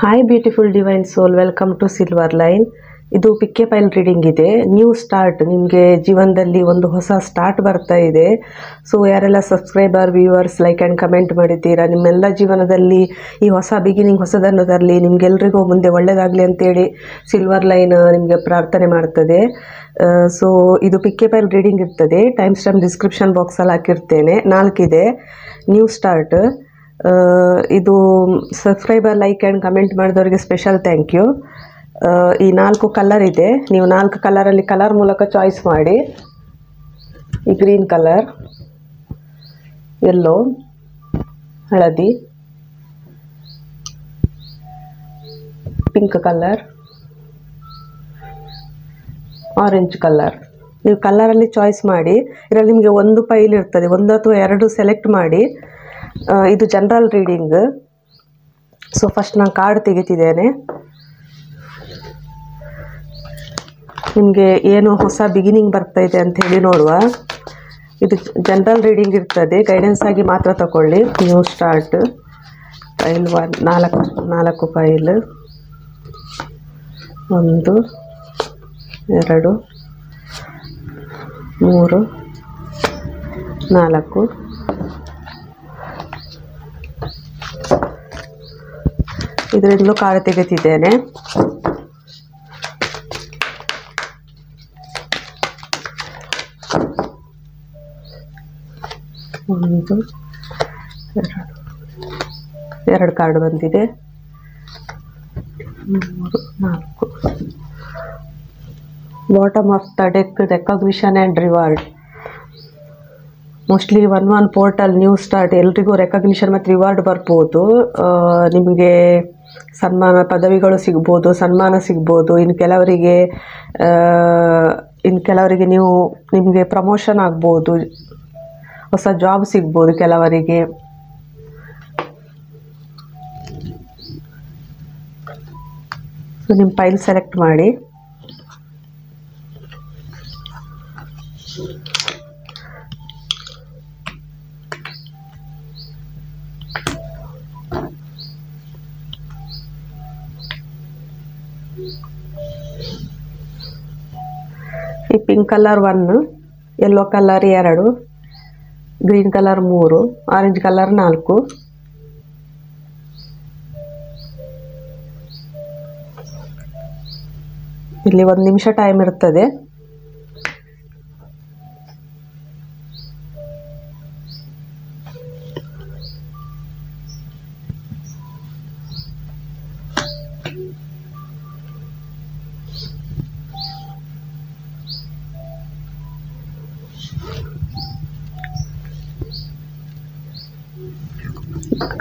Hi beautiful divine soul, welcome to silver line. ಇದು pick a file reading ಇದೆ. New start, ನಿಮಗೆ ಜೀವನದಲ್ಲಿ ಒಂದು ಹೊಸ ಸ್ಟಾರ್ಟ್ ಬರ್ತಾ ಇದೆ. ಸೊ ಯಾರೆಲ್ಲ subscriber, viewers, like and comment ಮಾಡಿದ್ದೀರಾ, ನಿಮ್ಮೆಲ್ಲ ಜೀವನದಲ್ಲಿ ಈ ಹೊಸ ಬಿಗಿನಿಂಗ್, ಹೊಸದನ್ನು ತರಲಿ, ನಿಮಗೆಲ್ರಿಗೂ ಮುಂದೆ ಒಳ್ಳೆಯದಾಗಲಿ ಅಂತೇಳಿ ಸಿಲ್ವರ್ ಲೈನ್ ನಿಮಗೆ ಪ್ರಾರ್ಥನೆ ಮಾಡ್ತದೆ. ಸೊ ಇದು ಪಿಕ್ಕೆ ಫೈಲ್ ರೀಡಿಂಗ್ ಇರ್ತದೆ. ಟೈಮ್ ಸ್ಟಾಂಪ್ ಡಿಸ್ಕ್ರಿಪ್ಷನ್ ಬಾಕ್ಸಲ್ಲಿ ಹಾಕಿರ್ತೇನೆ. 4 ಇದೆ. New start. ಇದು ಸಬ್ಸ್ಕ್ರೈಬರ್, ಲೈಕ್ ಆ್ಯಂಡ್ ಕಮೆಂಟ್ ಮಾಡಿದವರಿಗೆ ಸ್ಪೆಷಲ್ ಥ್ಯಾಂಕ್ ಯು. ಈ 4 ಕಲರ್ ಇದೆ. ನೀವು 4 ಕಲರಲ್ಲಿ ಕಲರ್ ಮೂಲಕ ಚಾಯ್ಸ್ ಮಾಡಿ. ಈ ಗ್ರೀನ್ ಕಲರ್, ಯೆಲ್ಲೋ, ಹಳದಿ, ಪಿಂಕ್ ಕಲರ್, ಆರೆಂಜ್ ಕಲರ್. ನೀವು ಕಲರಲ್ಲಿ ಚಾಯ್ಸ್ ಮಾಡಿ. ಇದರಲ್ಲಿ ನಿಮಗೆ ಒಂದು ಫೈಲ್ ಇರ್ತದೆ, 1 ಅಥವಾ 2 ಸೆಲೆಕ್ಟ್ ಮಾಡಿ. ಇದು ಜನರಲ್ ರೀಡಿಂಗ್. ಸೊ ಫಸ್ಟ್ ನಾನು ಕಾರ್ಡ್ ತೆಗಿತಿದ್ದೇನೆ. ನಿಮಗೆ ಏನು ಹೊಸ ಬಿಗಿನಿಂಗ್ ಬರ್ತಾ ಇದೆ ಅಂತ ಹೇಳಿ ನೋಡುವ. ಇದು ಜನರಲ್ ರೀಡಿಂಗ್ ಇರ್ತದೆ, ಗೈಡೆನ್ಸ್ ಆಗಿ ಮಾತ್ರ ತಗೊಳ್ಳಿ. New start pile 1, 4 pile, 1 2 3 4. ಇದರಿಂದಲೂ ಕಾರ್ಡ್ ತೆಗೆತಿದ್ದೇನೆ. ಎರಡು ಕಾರ್ಡ್ ಬಂದಿದೆ. 3 4. Bottom of the deck, recognition and reward. Mostly 1 portal new start, ಎಲ್ರಿಗೂ ರೆಕಗ್ನಿಷನ್ ಮತ್ತು ರಿವಾರ್ಡ್ ಬರ್ಬೋದು. ನಿಮಗೆ ಸನ್ಮಾನ, ಪದವಿಗಳು ಸಿಗ್ಬೋದು, ಸನ್ಮಾನ ಸಿಗ್ಬೋದು. ಇನ್ನು ಕೆಲವರಿಗೆ ನಿಮಗೆ ಪ್ರಮೋಷನ್ ಆಗ್ಬೋದು, ಹೊಸ ಜಾಬ್ ಸಿಗ್ಬೋದು ಕೆಲವರಿಗೆ. ಸೊ ನಿಮ್ಮ ಫೈಲ್ ಸೆಲೆಕ್ಟ್ ಮಾಡಿ. ಈ pink colour 1, yellow colour 2, green colour 3, orange colour 4. ಇಲ್ಲಿ 1 ನಿಮಿಷ ಟೈಮ್ ಇರ್ತದೆ.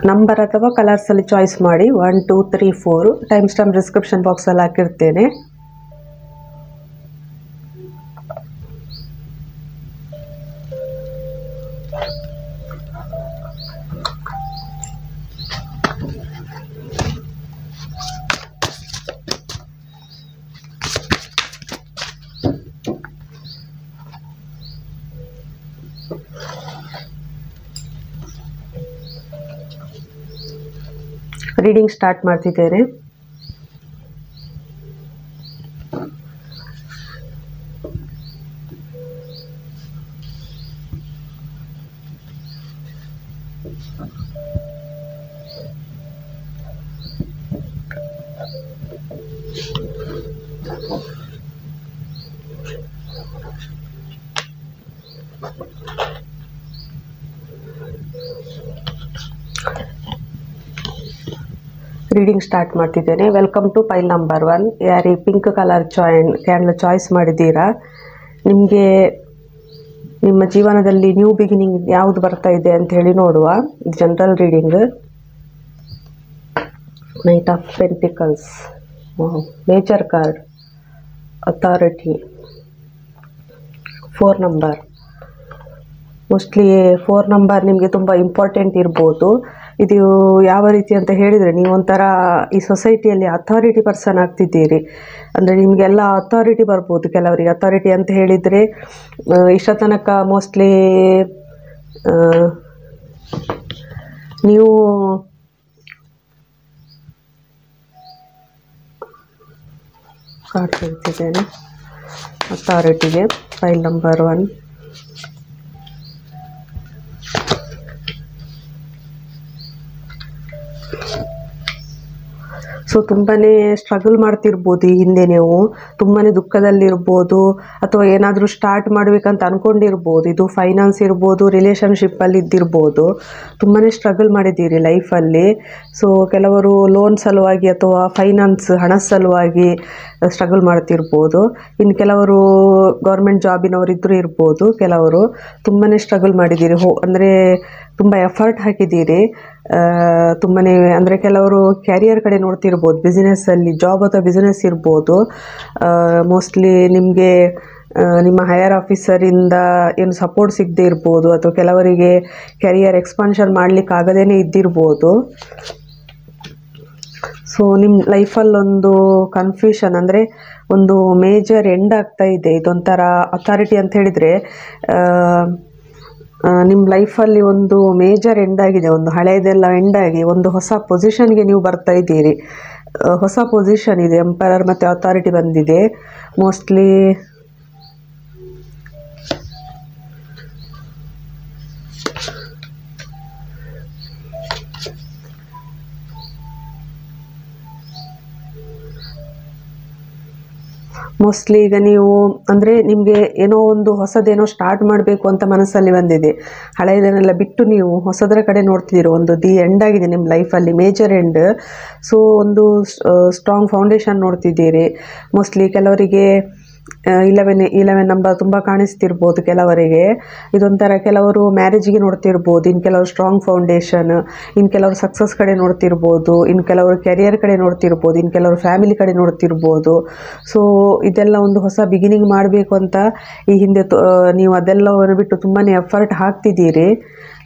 ನಂಬರ್ ಅಥವಾ ಕಲರ್ಸಲ್ಲಿ ಚಾಯ್ಸ್ ಮಾಡಿ. 1 2 3 4. ಟೈಮ್ ಸ್ಟಾಂಪ್ ಡಿಸ್ಕ್ರಿಪ್ಷನ್ ಬಾಕ್ಸಲ್ಲಿ ಹಾಕಿರ್ತೇನೆ. ರೀಡಿಂಗ್ ಸ್ಟಾರ್ಟ್ ಮಾಡ್ತಿದ್ದೇನೆ. ರೀಡಿಂಗ್ ಸ್ಟಾರ್ಟ್ ಮಾಡ್ತಿದ್ದೇನೆ. Welcome to file number 1. ಯಾರು ಈ ಪಿಂಕ್ ಕಲರ್ ಕ್ಯಾಂಡಲ್ ಚಾಯ್ಸ್ ಮಾಡಿದ್ದೀರಾ, ನಿಮಗೆ ನಿಮ್ಮ ಜೀವನದಲ್ಲಿ ನ್ಯೂ ಬಿಗಿನಿಂಗ್ ಯಾವುದು ಬರ್ತಾ ಇದೆ ಅಂತ ಹೇಳಿ ನೋಡುವ. General reading. Knight of pentacles, nature card, authority, 4 number. Mostly 4 number ನಿಮಗೆ ತುಂಬ ಇಂಪಾರ್ಟೆಂಟ್ ಇರ್ಬೋದು. ಇದು ಯಾವ ರೀತಿ ಅಂತ ಹೇಳಿದರೆ, ನೀವೊಂಥರ ಈ ಸೊಸೈಟಿಯಲ್ಲಿ ಅಥಾರಿಟಿ ಪರ್ಸನ್ ಆಗ್ತಿದ್ದೀರಿ. ಅಂದರೆ ನಿಮಗೆಲ್ಲ ಅಥಾರಿಟಿ ಬರ್ಬೋದು. ಕೆಲವರಿಗೆ ಅಥಾರಿಟಿ ಅಂತ ಹೇಳಿದರೆ, ಇಷ್ಟ ತನಕ ಮೋಸ್ಟ್ಲಿ ನೀವು ಕಾರ್ಡ್ ತೆಗೆದಿದ್ದೇನೆ. ಅಥಾರಿಟಿಗೆ ಫೈಲ್ ನಂಬರ್ 1. ಸೊ ತುಂಬಾ ಸ್ಟ್ರಗಲ್ ಮಾಡ್ತಿರ್ಬೋದು ಈ ಹಿಂದೆ, ನೀವು ತುಂಬಾ ದುಃಖದಲ್ಲಿರ್ಬೋದು ಅಥವಾ ಏನಾದರೂ ಸ್ಟಾರ್ಟ್ ಮಾಡಬೇಕಂತ ಅಂದ್ಕೊಂಡಿರ್ಬೋದು. ಇದು ಫೈನಾನ್ಸ್ ಇರ್ಬೋದು, ರಿಲೇಷನ್ಶಿಪ್ಪಲ್ಲಿ ಇದ್ದಿರ್ಬೋದು. ತುಂಬಾ ಸ್ಟ್ರಗಲ್ ಮಾಡಿದ್ದೀರಿ ಲೈಫಲ್ಲಿ. ಸೊ ಕೆಲವರು ಲೋನ್ ಸಲುವಾಗಿ ಅಥವಾ ಫೈನಾನ್ಸ್ ಹಣ ಸಲುವಾಗಿ ಸ್ಟ್ರಗಲ್ ಮಾಡ್ತಿರ್ಬೋದು. ಇನ್ನು ಕೆಲವರು ಗೌರ್ಮೆಂಟ್ ಜಾಬಿನವರಿದ್ದರೂ ಇರ್ಬೋದು. ಕೆಲವರು ತುಂಬಾ ಸ್ಟ್ರಗಲ್ ಮಾಡಿದ್ದೀರಿ, ಅಂದರೆ ತುಂಬ ಎಫರ್ಟ್ ಹಾಕಿದ್ದೀರಿ. ತುಂಬಾ ಅಂದರೆ ಕೆಲವರು ಕ್ಯಾರಿಯರ್ ಕಡೆ ನೋಡ್ತಿರ್ಬೋದು, ಬಿಸ್ನೆಸ್ಸಲ್ಲಿ ಜಾಬ್ ಅಥವಾ ಬಿಸ್ನೆಸ್ ಇರ್ಬೋದು. ಮೋಸ್ಟ್ಲಿ ನಿಮಗೆ ನಿಮ್ಮ ಹೈಯರ್ ಆಫೀಸರಿಂದ ಏನು ಸಪೋರ್ಟ್ ಸಿಗದೇ ಇರ್ಬೋದು, ಅಥವಾ ಕೆಲವರಿಗೆ ಕ್ಯಾರಿಯರ್ ಎಕ್ಸ್ಪಾನ್ಷನ್ ಮಾಡಲಿಕ್ಕಾಗದೇ ಇದ್ದಿರ್ಬೋದು. ಸೊ ನಿಮ್ಮ ಲೈಫಲ್ಲೊಂದು ಕನ್ಫ್ಯೂಷನ್, ಅಂದರೆ ಒಂದು ಮೇಜರ್ ಎಂಡ್ ಆಗ್ತಾ ಇದೆ. ಇದೊಂಥರ ಅಥಾರಿಟಿ ಅಂತ ಹೇಳಿದರೆ ನಿಮ್ಮ ಲೈಫಲ್ಲಿ ಒಂದು ಮೇಜರ್ ಎಂಡ್ ಆಗಿದೆ. ಒಂದು ಹಳೆಯದೆಲ್ಲ ಎಂಡ್ ಆಗಿ ಒಂದು ಹೊಸ ಪೊಸಿಷನ್ಗೆ ನೀವು ಬರ್ತಾ ಇದ್ದೀರಿ. ಹೊಸ ಪೊಸಿಷನ್ ಇದೆ, ಎಂಪರರ್ ಮತ್ತು ಅಥಾರಿಟಿ ಬಂದಿದೆ. ಮೋಸ್ಟ್ಲಿ ಈಗ ನೀವು ಅಂದರೆ ನಿಮಗೆ ಏನೋ ಒಂದು ಹೊಸದೇನೋ ಸ್ಟಾರ್ಟ್ ಮಾಡಬೇಕು ಅಂತ ಮನಸ್ಸಲ್ಲಿ ಬಂದಿದೆ. ಹಳೆಯದನ್ನೆಲ್ಲ ಬಿಟ್ಟು ನೀವು ಹೊಸದರ ಕಡೆ ನೋಡ್ತಿದ್ದೀರೋ. ಒಂದು ಎಂಡ್ ಆಗಿದೆ ನಿಮ್ಮ ಲೈಫಲ್ಲಿ, ಮೇಜರ್ ಎಂಡ್. ಸೊ ಒಂದು ಸ್ಟ್ರಾಂಗ್ ಫೌಂಡೇಶನ್ ನೋಡ್ತಿದ್ದೀರಿ. ಮೋಸ್ಟ್ಲಿ ಕೆಲವರಿಗೆ 11 ನಂಬರ್ ತುಂಬ ಕಾಣಿಸ್ತಿರ್ಬೋದು. ಕೆಲವರಿಗೆ ಇದೊಂಥರ, ಕೆಲವರು ಮ್ಯಾರೇಜಿಗೆ ನೋಡ್ತಿರ್ಬೋದು, ಇನ್ನು ಕೆಲವರು ಸ್ಟ್ರಾಂಗ್ ಫೌಂಡೇಶನ್, ಇನ್ನು ಕೆಲವರು ಸಕ್ಸಸ್ ಕಡೆ ನೋಡ್ತಿರ್ಬೋದು, ಇನ್ನು ಕೆಲವರು ಕೆರಿಯರ್ ಕಡೆ ನೋಡ್ತಿರ್ಬೋದು, ಇನ್ನು ಕೆಲವರು ಫ್ಯಾಮಿಲಿ ಕಡೆ ನೋಡ್ತಿರ್ಬೋದು. ಸೊ ಇದೆಲ್ಲ ಒಂದು ಹೊಸ ಬಿಗಿನಿಂಗ್ ಮಾಡಬೇಕು ಅಂತ ಈ ಹಿಂದೆ ನೀವು ಅದೆಲ್ಲವನ್ನು ಬಿಟ್ಟು ತುಂಬಾ ಎಫರ್ಟ್ ಹಾಕ್ತಿದ್ದೀರಿ.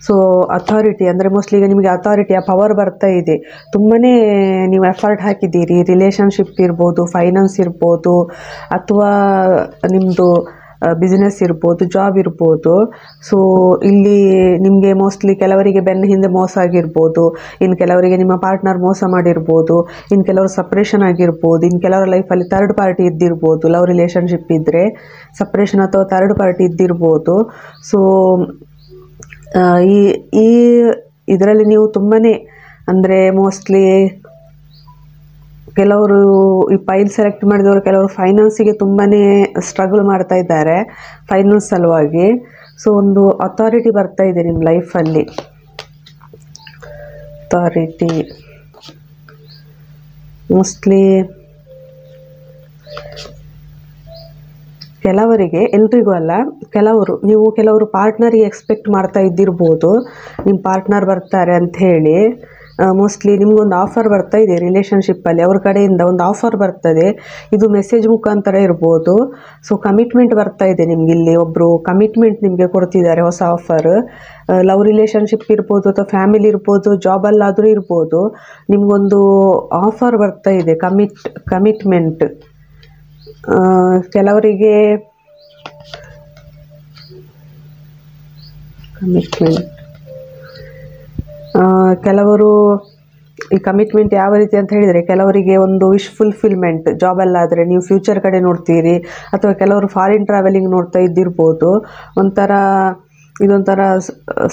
ಸೊ ಅಥಾರಿಟಿ ಅಂದರೆ ಮೋಸ್ಟ್ಲಿ ಈಗ ನಿಮಗೆ ಅಥಾರಿಟಿಯ ಪವರ್ ಬರ್ತಾ ಇದೆ. ತುಂಬಾ ನೀವು ಎಫರ್ಟ್ ಹಾಕಿದ್ದೀರಿ. ರಿಲೇಷನ್ಶಿಪ್ ಇರ್ಬೋದು, ಫೈನಾನ್ಸ್ ಇರ್ಬೋದು, ಅಥವಾ ನಿಮ್ಮದು ಬಿಸ್ನೆಸ್ ಇರ್ಬೋದು, ಜಾಬ್ ಇರ್ಬೋದು. ಸೊ ಇಲ್ಲಿ ನಿಮಗೆ ಮೋಸ್ಟ್ಲಿ ಕೆಲವರಿಗೆ ಬೆನ್ನ ಹಿಂದೆ ಮೋಸ ಆಗಿರ್ಬೋದು, ಇನ್ನು ಕೆಲವರಿಗೆ ನಿಮ್ಮ ಪಾರ್ಟ್ನರ್ ಮೋಸ ಮಾಡಿರ್ಬೋದು, ಇನ್ನು ಕೆಲವರು ಸಪ್ರೇಷನ್ ಆಗಿರ್ಬೋದು, ಇನ್ನು ಕೆಲವರ ಲೈಫಲ್ಲಿ ಥರ್ಡ್ ಪಾರ್ಟಿ ಇದ್ದಿರ್ಬೋದು. ಲವ್ ರಿಲೇಷನ್ಶಿಪ್ ಇದ್ದರೆ ಸಪ್ರೇಷನ್ ಅಥವಾ ಥರ್ಡ್ ಪಾರ್ಟಿ ಇದ್ದಿರ್ಬೋದು. ಸೊ ಈ ಇದರಲ್ಲಿ ನೀವು ತುಂಬಾ ಅಂದರೆ ಮೋಸ್ಟ್ಲಿ ಕೆಲವರು ಈ ಫೈಲ್ ಸೆಲೆಕ್ಟ್ ಮಾಡಿದವರು ಕೆಲವರು ಫೈನಾನ್ಸಿಗೆ ತುಂಬಾ ಸ್ಟ್ರಗಲ್ ಮಾಡ್ತಾ ಇದ್ದಾರೆ, ಫೈನಾನ್ಸ್ ಸಲುವಾಗಿ. ಸೊ ಒಂದು ಅಥಾರಿಟಿ ಬರ್ತಾ ಇದೆ ನಿಮ್ಮ ಲೈಫಲ್ಲಿ. ಅಥಾರಿಟಿ ಮೋಸ್ಟ್ಲಿ ಕೆಲವರಿಗೆ, ಎಲ್ರಿಗೂ ಅಲ್ಲ, ಕೆಲವರು ಪಾರ್ಟ್ನರಿಗೆ ಎಕ್ಸ್ಪೆಕ್ಟ್ ಮಾಡ್ತಾ ಇದ್ದಿರ್ಬೋದು, ನಿಮ್ಮ ಪಾರ್ಟ್ನರ್ ಬರ್ತಾರೆ ಅಂತ ಹೇಳಿ. ಮೋಸ್ಟ್ಲಿ ನಿಮಗೊಂದು ಆಫರ್ ಬರ್ತಾ ಇದೆ ರಿಲೇಷನ್ಶಿಪ್ಪಲ್ಲಿ, ಅವ್ರ ಕಡೆಯಿಂದ ಒಂದು ಆಫರ್ ಬರ್ತದೆ. ಇದು ಮೆಸೇಜ್ ಮುಖಾಂತರ ಇರ್ಬೋದು. ಸೊ ಕಮಿಟ್ಮೆಂಟ್ ಬರ್ತಾ ಇದೆ ನಿಮ್ಗೆ. ಇಲ್ಲಿ ಒಬ್ಬರು ಕಮಿಟ್ಮೆಂಟ್ ನಿಮಗೆ ಕೊಡ್ತಿದ್ದಾರೆ, ಹೊಸ ಆಫರ್. ಲವ್ ರಿಲೇಷನ್ಶಿಪ್ ಇರ್ಬೋದು, ಅಥವಾ ಫ್ಯಾಮಿಲಿ ಇರ್ಬೋದು, ಜಾಬಲ್ಲಾದರೂ ಇರ್ಬೋದು. ನಿಮಗೊಂದು ಆಫರ್ ಬರ್ತಾ ಇದೆ, ಕಮಿಟ್ಮೆಂಟ್. ಕೆಲವರಿಗೆ ಕೆಲವರು ಈ ಕಮಿಟ್ಮೆಂಟ್ ಯಾವ ರೀತಿ ಅಂತ ಹೇಳಿದರೆ, ಕೆಲವರಿಗೆ ಒಂದು ವಿಶ್ ಫುಲ್ಫಿಲ್ಮೆಂಟ್, ಜಾಬಲ್ಲಾದರೆ ನೀವು ಫ್ಯೂಚರ್ ಕಡೆ ನೋಡ್ತೀರಿ, ಅಥವಾ ಕೆಲವರು ಫಾರಿನ್ ಟ್ರಾವೆಲಿಂಗ್ ನೋಡ್ತಾ ಇದ್ದಿರ್ಬೋದು. ಇದೊಂಥರ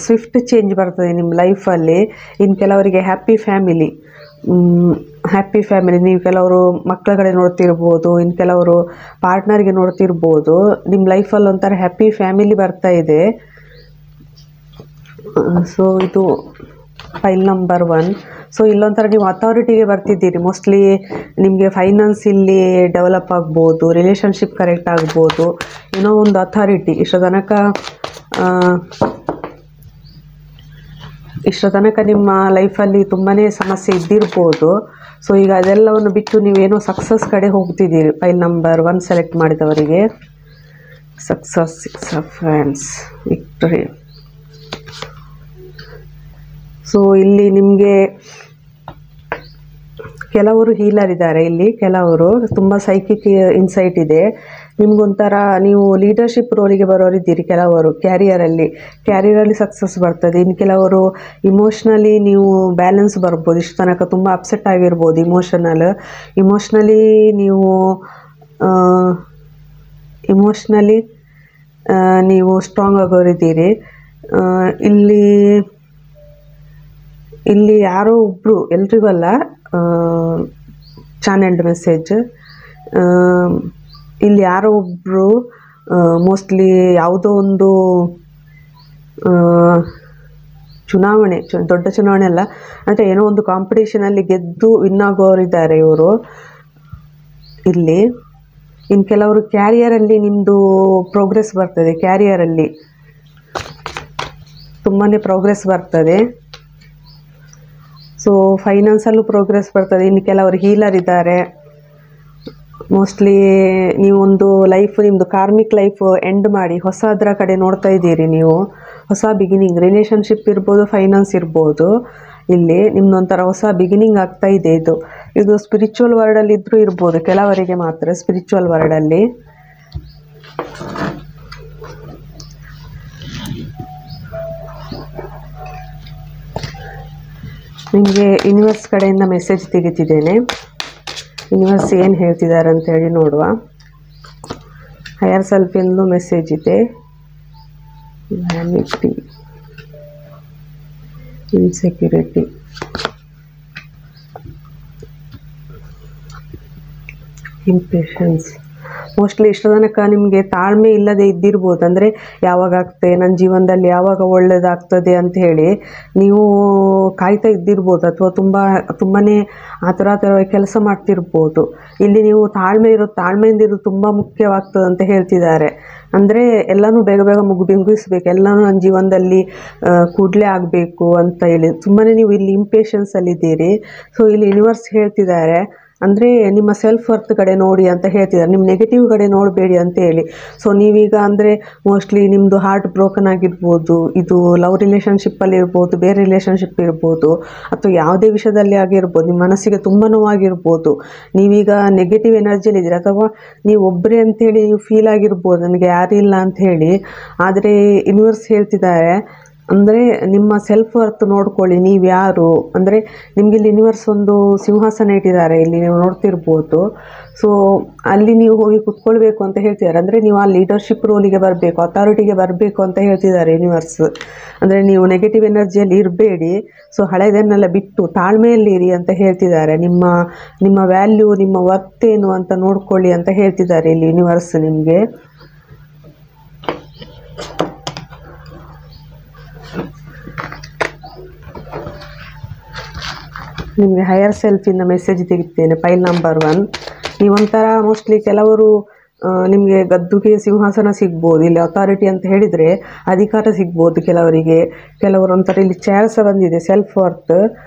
ಸ್ವಿಫ್ಟ್ ಚೇಂಜ್ ಬರ್ತದೆ ನಿಮ್ಮ ಲೈಫಲ್ಲಿ. ಇನ್ನು ಕೆಲವರಿಗೆ ಹ್ಯಾಪಿ ಫ್ಯಾಮಿಲಿ, ನೀವು ಕೆಲವರು ಮಕ್ಕಳ ಕಡೆ ನೋಡ್ತಿರ್ಬೋದು, ಇನ್ನು ಕೆಲವರು ಪಾರ್ಟ್ನರ್ಗೆ ನೋಡ್ತಿರ್ಬೋದು. ನಿಮ್ಮ ಲೈಫಲ್ಲಿ ಒಂಥರ ಹ್ಯಾಪಿ ಫ್ಯಾಮಿಲಿ ಬರ್ತಾ ಇದೆ. ಸೊ ಇದು ಫೈಲ್ ನಂಬರ್ 1. ಸೊ ಇಲ್ಲೊಂಥರ ನೀವು ಅಥಾರಿಟಿಗೆ ಬರ್ತಿದ್ದೀರಿ. ಮೋಸ್ಟ್ಲಿ ನಿಮಗೆ ಫೈನಾನ್ಸ್ ಇಲ್ಲಿ ಡೆವಲಪ್ ಆಗ್ಬೋದು, ರಿಲೇಷನ್ಶಿಪ್ ಕರೆಕ್ಟ್ ಆಗ್ಬೋದು, ಏನೋ ಒಂದು ಅಥಾರಿಟಿ. ಇಷ್ಟೋ ತನಕ ನಿಮ್ಮ ಲೈಫಲ್ಲಿ ತುಂಬಾ ಸಮಸ್ಯೆ ಇದ್ದಿರ್ಬೋದು. ಸೊ ಈಗ ಅದೆಲ್ಲವನ್ನು ಬಿಟ್ಟು ನೀವೇನೋ ಸಕ್ಸಸ್ ಕಡೆ ಹೋಗ್ತಿದ್ದೀರಿ. ಫೈಲ್ ನಂಬರ್ 1 ಸೆಲೆಕ್ಟ್ ಮಾಡಿದವರಿಗೆ success, 6 of hands, victory. So ಇಲ್ಲಿ ನಿಮಗೆ ಕೆಲವರು ಹೀಲರ್ ಇದ್ದಾರೆ, ಇಲ್ಲಿ ಕೆಲವರು ತುಂಬ ಸೈಕಿಕ್ ಇನ್ಸೈಟ್ ಇದೆ. ನಿಮಗೊಂಥರ ನೀವು ಲೀಡರ್ಶಿಪ್ ರೋಲಿಗೆ ಬರೋರಿದ್ದೀರಿ. ಕೆಲವರು ಕ್ಯಾರಿಯರಲ್ಲಿ ಸಕ್ಸಸ್ ಬರ್ತದೆ. ಇನ್ನು ಕೆಲವರು ಇಮೋಷ್ನಲಿ ನೀವು ಬ್ಯಾಲೆನ್ಸ್ ಬರ್ಬೋದು. ಇಷ್ಟು ತನಕ ತುಂಬ ಅಪ್ಸೆಟ್ ಆಗಿರ್ಬೋದು, ಇಮೋಷ್ನಲಿ ನೀವು ಇಮೋಷ್ನಲಿ ನೀವು ಸ್ಟ್ರಾಂಗ್ ಆಗೋರಿದ್ದೀರಿ. ಇಲ್ಲಿ ಇಲ್ಲಿ ಯಾರೋ ಒಬ್ಬರು, ಎಲ್ರಿಗೂ ಅಲ್ಲ, ಚಾನೆಲ್ಡ್ ಮೆಸೇಜ್, ಇಲ್ಲಿ ಯಾರೋ ಒಬ್ಬರು ಮೋಸ್ಟ್ಲಿ ಯಾವುದೋ ಒಂದು ಚುನಾವಣೆ, ದೊಡ್ಡ ಚುನಾವಣೆ ಅಲ್ಲ, ಅಂದರೆ ಏನೋ ಒಂದು ಕಾಂಪಿಟೇಷನಲ್ಲಿ ಗೆದ್ದು ವಿನ್ ಆಗೋರಿದ್ದಾರೆ ಇವರು. ಇಲ್ಲಿ ಇನ್ನು ಕೆಲವರು ಕ್ಯಾರಿಯರಲ್ಲಿ ನಿಮ್ಮದು ಪ್ರೋಗ್ರೆಸ್ ಬರ್ತದೆ, ಕ್ಯಾರಿಯರಲ್ಲಿ ತುಂಬಾ ಪ್ರೋಗ್ರೆಸ್ ಬರ್ತದೆ. ಸೊ ಫೈನಾನ್ಸಲ್ಲೂ ಪ್ರೋಗ್ರೆಸ್ ಬರ್ತದೆ. ಇನ್ನು ಕೆಲವರು ಹೀಲರ್ ಇದ್ದಾರೆ. ಮೋಸ್ಟ್ಲಿ ನೀವೊಂದು ಲೈಫ್, ನಿಮ್ಮದು ಕಾರ್ಮಿಕ್ ಲೈಫ್ ಎಂಡ್ ಮಾಡಿ ಹೊಸದರ ಕಡೆ ನೋಡ್ತಾ ಇದ್ದೀರಿ. ನೀವು ಹೊಸ ಬಿಗಿನಿಂಗ್, ರಿಲೇಷನ್ಶಿಪ್ ಇರ್ಬೋದು, ಫೈನಾನ್ಸ್ ಇರ್ಬೋದು. ಇಲ್ಲಿ ನಿಮ್ಮದೊಂಥರ ಹೊಸ ಬಿಗಿನಿಂಗ್ ಆಗ್ತಾ ಇದೆ. ಇದು ಸ್ಪಿರಿಚುವಲ್ ವರ್ಲ್ಡಲ್ಲಿ ಇದ್ರೂ ಇರ್ಬೋದು, ಕೆಲವರಿಗೆ ಮಾತ್ರ ಸ್ಪಿರಿಚುವಲ್ ವರ್ಲ್ಡಲ್ಲಿ. ನಿಮಗೆ ಯೂನಿವರ್ಸ್ ಕಡೆಯಿಂದ ಮೆಸೇಜ್ ತೆಗಿತಿದ್ದೇನೆ. ಯೂನಿವರ್ಸ್ ಏನು ಹೇಳ್ತಿದ್ದಾರೆ ಅಂತೇಳಿ ನೋಡುವ. ಹೈಯರ್ ಸೆಲ್ಫಿಂದು ಮೆಸೇಜ್ ಇದೆ. Vanity, insecurity, impatience. ಮೋಸ್ಟ್ಲಿ ಇಷ್ಟು ತನಕ ನಿಮಗೆ ತಾಳ್ಮೆ ಇಲ್ಲದೆ ಇದ್ದಿರ್ಬೋದು. ಅಂದರೆ ಯಾವಾಗ ಆಗ್ತದೆ ನನ್ನ ಜೀವನದಲ್ಲಿ, ಯಾವಾಗ ಒಳ್ಳೆಯದಾಗ್ತದೆ ಅಂತ ಹೇಳಿ ನೀವು ಕಾಯ್ತಾ ಇದ್ದಿರ್ಬೋದು, ಅಥವಾ ತುಂಬಾ ಆತುರಾತುರವಾಗಿ ಕೆಲಸ ಮಾಡ್ತಿರ್ಬೋದು. ಇಲ್ಲಿ ನೀವು ತಾಳ್ಮೆಯಿಂದ ಇರೋದು ತುಂಬ ಮುಖ್ಯವಾಗ್ತದೆ ಅಂತ ಹೇಳ್ತಿದ್ದಾರೆ. ಅಂದರೆ ಎಲ್ಲನೂ ಬೇಗ ಬೇಗ ಮುಗಿಸ್ಬೇಕು, ಎಲ್ಲನೂ ನನ್ನ ಜೀವನದಲ್ಲಿ ಕೂಡಲೇ ಆಗಬೇಕು ಅಂತ ಹೇಳಿ ತುಂಬಾ ನೀವು ಇಲ್ಲಿ ಇಂಪೇಷನ್ಸಲ್ಲಿದ್ದೀರಿ. ಸೊ ಇಲ್ಲಿ ಯೂನಿವರ್ಸ್ ಹೇಳ್ತಿದ್ದಾರೆ, ಅಂದರೆ ನಿಮ್ಮ ಸೆಲ್ಫ್ ವರ್ತ್ ಕಡೆ ನೋಡಿ ಅಂತ ಹೇಳ್ತಿದ್ದಾರೆ, ನಿಮ್ಮ ನೆಗೆಟಿವ್ ಕಡೆ ನೋಡಬೇಡಿ ಅಂತ ಹೇಳಿ. ಸೊ ನೀವೀಗ ಅಂದರೆ ಮೋಸ್ಟ್ಲಿ ನಿಮ್ಮದು ಹಾರ್ಟ್ ಬ್ರೋಕನ್ ಆಗಿರ್ಬೋದು, ಇದು ಲವ್ ರಿಲೇಷನ್ಶಿಪ್ಪಲ್ಲಿ ಇರ್ಬೋದು, ಬೇರೆ ರಿಲೇಷನ್ಶಿಪ್ ಇರ್ಬೋದು, ಅಥವಾ ಯಾವುದೇ ವಿಷಯದಲ್ಲಿ ಆಗಿರ್ಬೋದು, ನಿಮ್ಮ ಮನಸ್ಸಿಗೆ ತುಂಬ ನೋವಾಗಿರ್ಬೋದು. ನೀವೀಗ ನೆಗೆಟಿವ್ ಎನರ್ಜಿಯಲ್ಲಿದ್ದೀರಿ, ಅಥವಾ ನೀವು ಒಬ್ಬರೇ ಅಂಥೇಳಿ ನೀವು ಫೀಲ್ ಆಗಿರ್ಬೋದು, ನನಗೆ ಯಾರಿಲ್ಲ ಅಂಥೇಳಿ. ಆದರೆ ಯೂನಿವರ್ಸ್ ಹೇಳ್ತಿದ್ದಾರೆ, ಅಂದರೆ ನಿಮ್ಮ ಸೆಲ್ಫ್ ವರ್ತ್ ನೋಡ್ಕೊಳ್ಳಿ, ನೀವು ಯಾರು ಅಂದರೆ ನಿಮಗೆ ಇಲ್ಲಿ ಯೂನಿವರ್ಸ್ ಒಂದು ಸಿಂಹಾಸನ ಇಟ್ಟಿದ್ದಾರೆ, ಇಲ್ಲಿ ನೀವು ನೋಡ್ತಿರ್ಬೋದು. ಸೊ ಅಲ್ಲಿ ನೀವು ಹೋಗಿ ಕುತ್ಕೊಳ್ಬೇಕು ಅಂತ ಹೇಳ್ತಿದ್ದಾರೆ. ಅಂದರೆ ನೀವು ಆ ಲೀಡರ್ಶಿಪ್ ರೋಲಿಗೆ ಬರಬೇಕು, ಅಥಾರಿಟಿಗೆ ಬರಬೇಕು ಅಂತ ಹೇಳ್ತಿದ್ದಾರೆ ಯೂನಿವರ್ಸ್. ಅಂದರೆ ನೀವು ನೆಗೆಟಿವ್ ಎನರ್ಜಿಯಲ್ಲಿ ಇರಬೇಡಿ, ಸೊ ಹಳೆಯದನ್ನೆಲ್ಲ ಬಿಟ್ಟು ತಾಳ್ಮೆಯಲ್ಲಿರಿ ಅಂತ ಹೇಳ್ತಿದ್ದಾರೆ. ನಿಮ್ಮ ವ್ಯಾಲ್ಯೂ, ನಿಮ್ಮ ವರ್ತ್ ಏನು ಅಂತ ನೋಡ್ಕೊಳ್ಳಿ ಅಂತ ಹೇಳ್ತಿದ್ದಾರೆ ಇಲ್ಲಿ ಯೂನಿವರ್ಸ್ ನಿಮಗೆ. ನಿಮಗೆ ಹೈಯರ್ ಸೆಲ್ಫಿಂದ ಮೆಸೇಜ್ ತೆಗಿತೇನೆ. Pile number 1. ನೀವೊಂಥರ ಮೋಸ್ಟ್ಲಿ ಕೆಲವರು ನಿಮಗೆ ಗದ್ದುಗೆ ಸಿಂಹಾಸನ ಸಿಗ್ಬೋದು. ಇಲ್ಲಿ ಅಥಾರಿಟಿ ಅಂತ ಹೇಳಿದರೆ ಅಧಿಕಾರ ಸಿಗ್ಬೋದು ಕೆಲವರಿಗೆ. ಕೆಲವರು ಒಂಥರ ಇಲ್ಲಿ ಚೇರ್ ಸಹ ಬಂದಿದೆ, ಸೆಲ್ಫ್ ವರ್ತ್.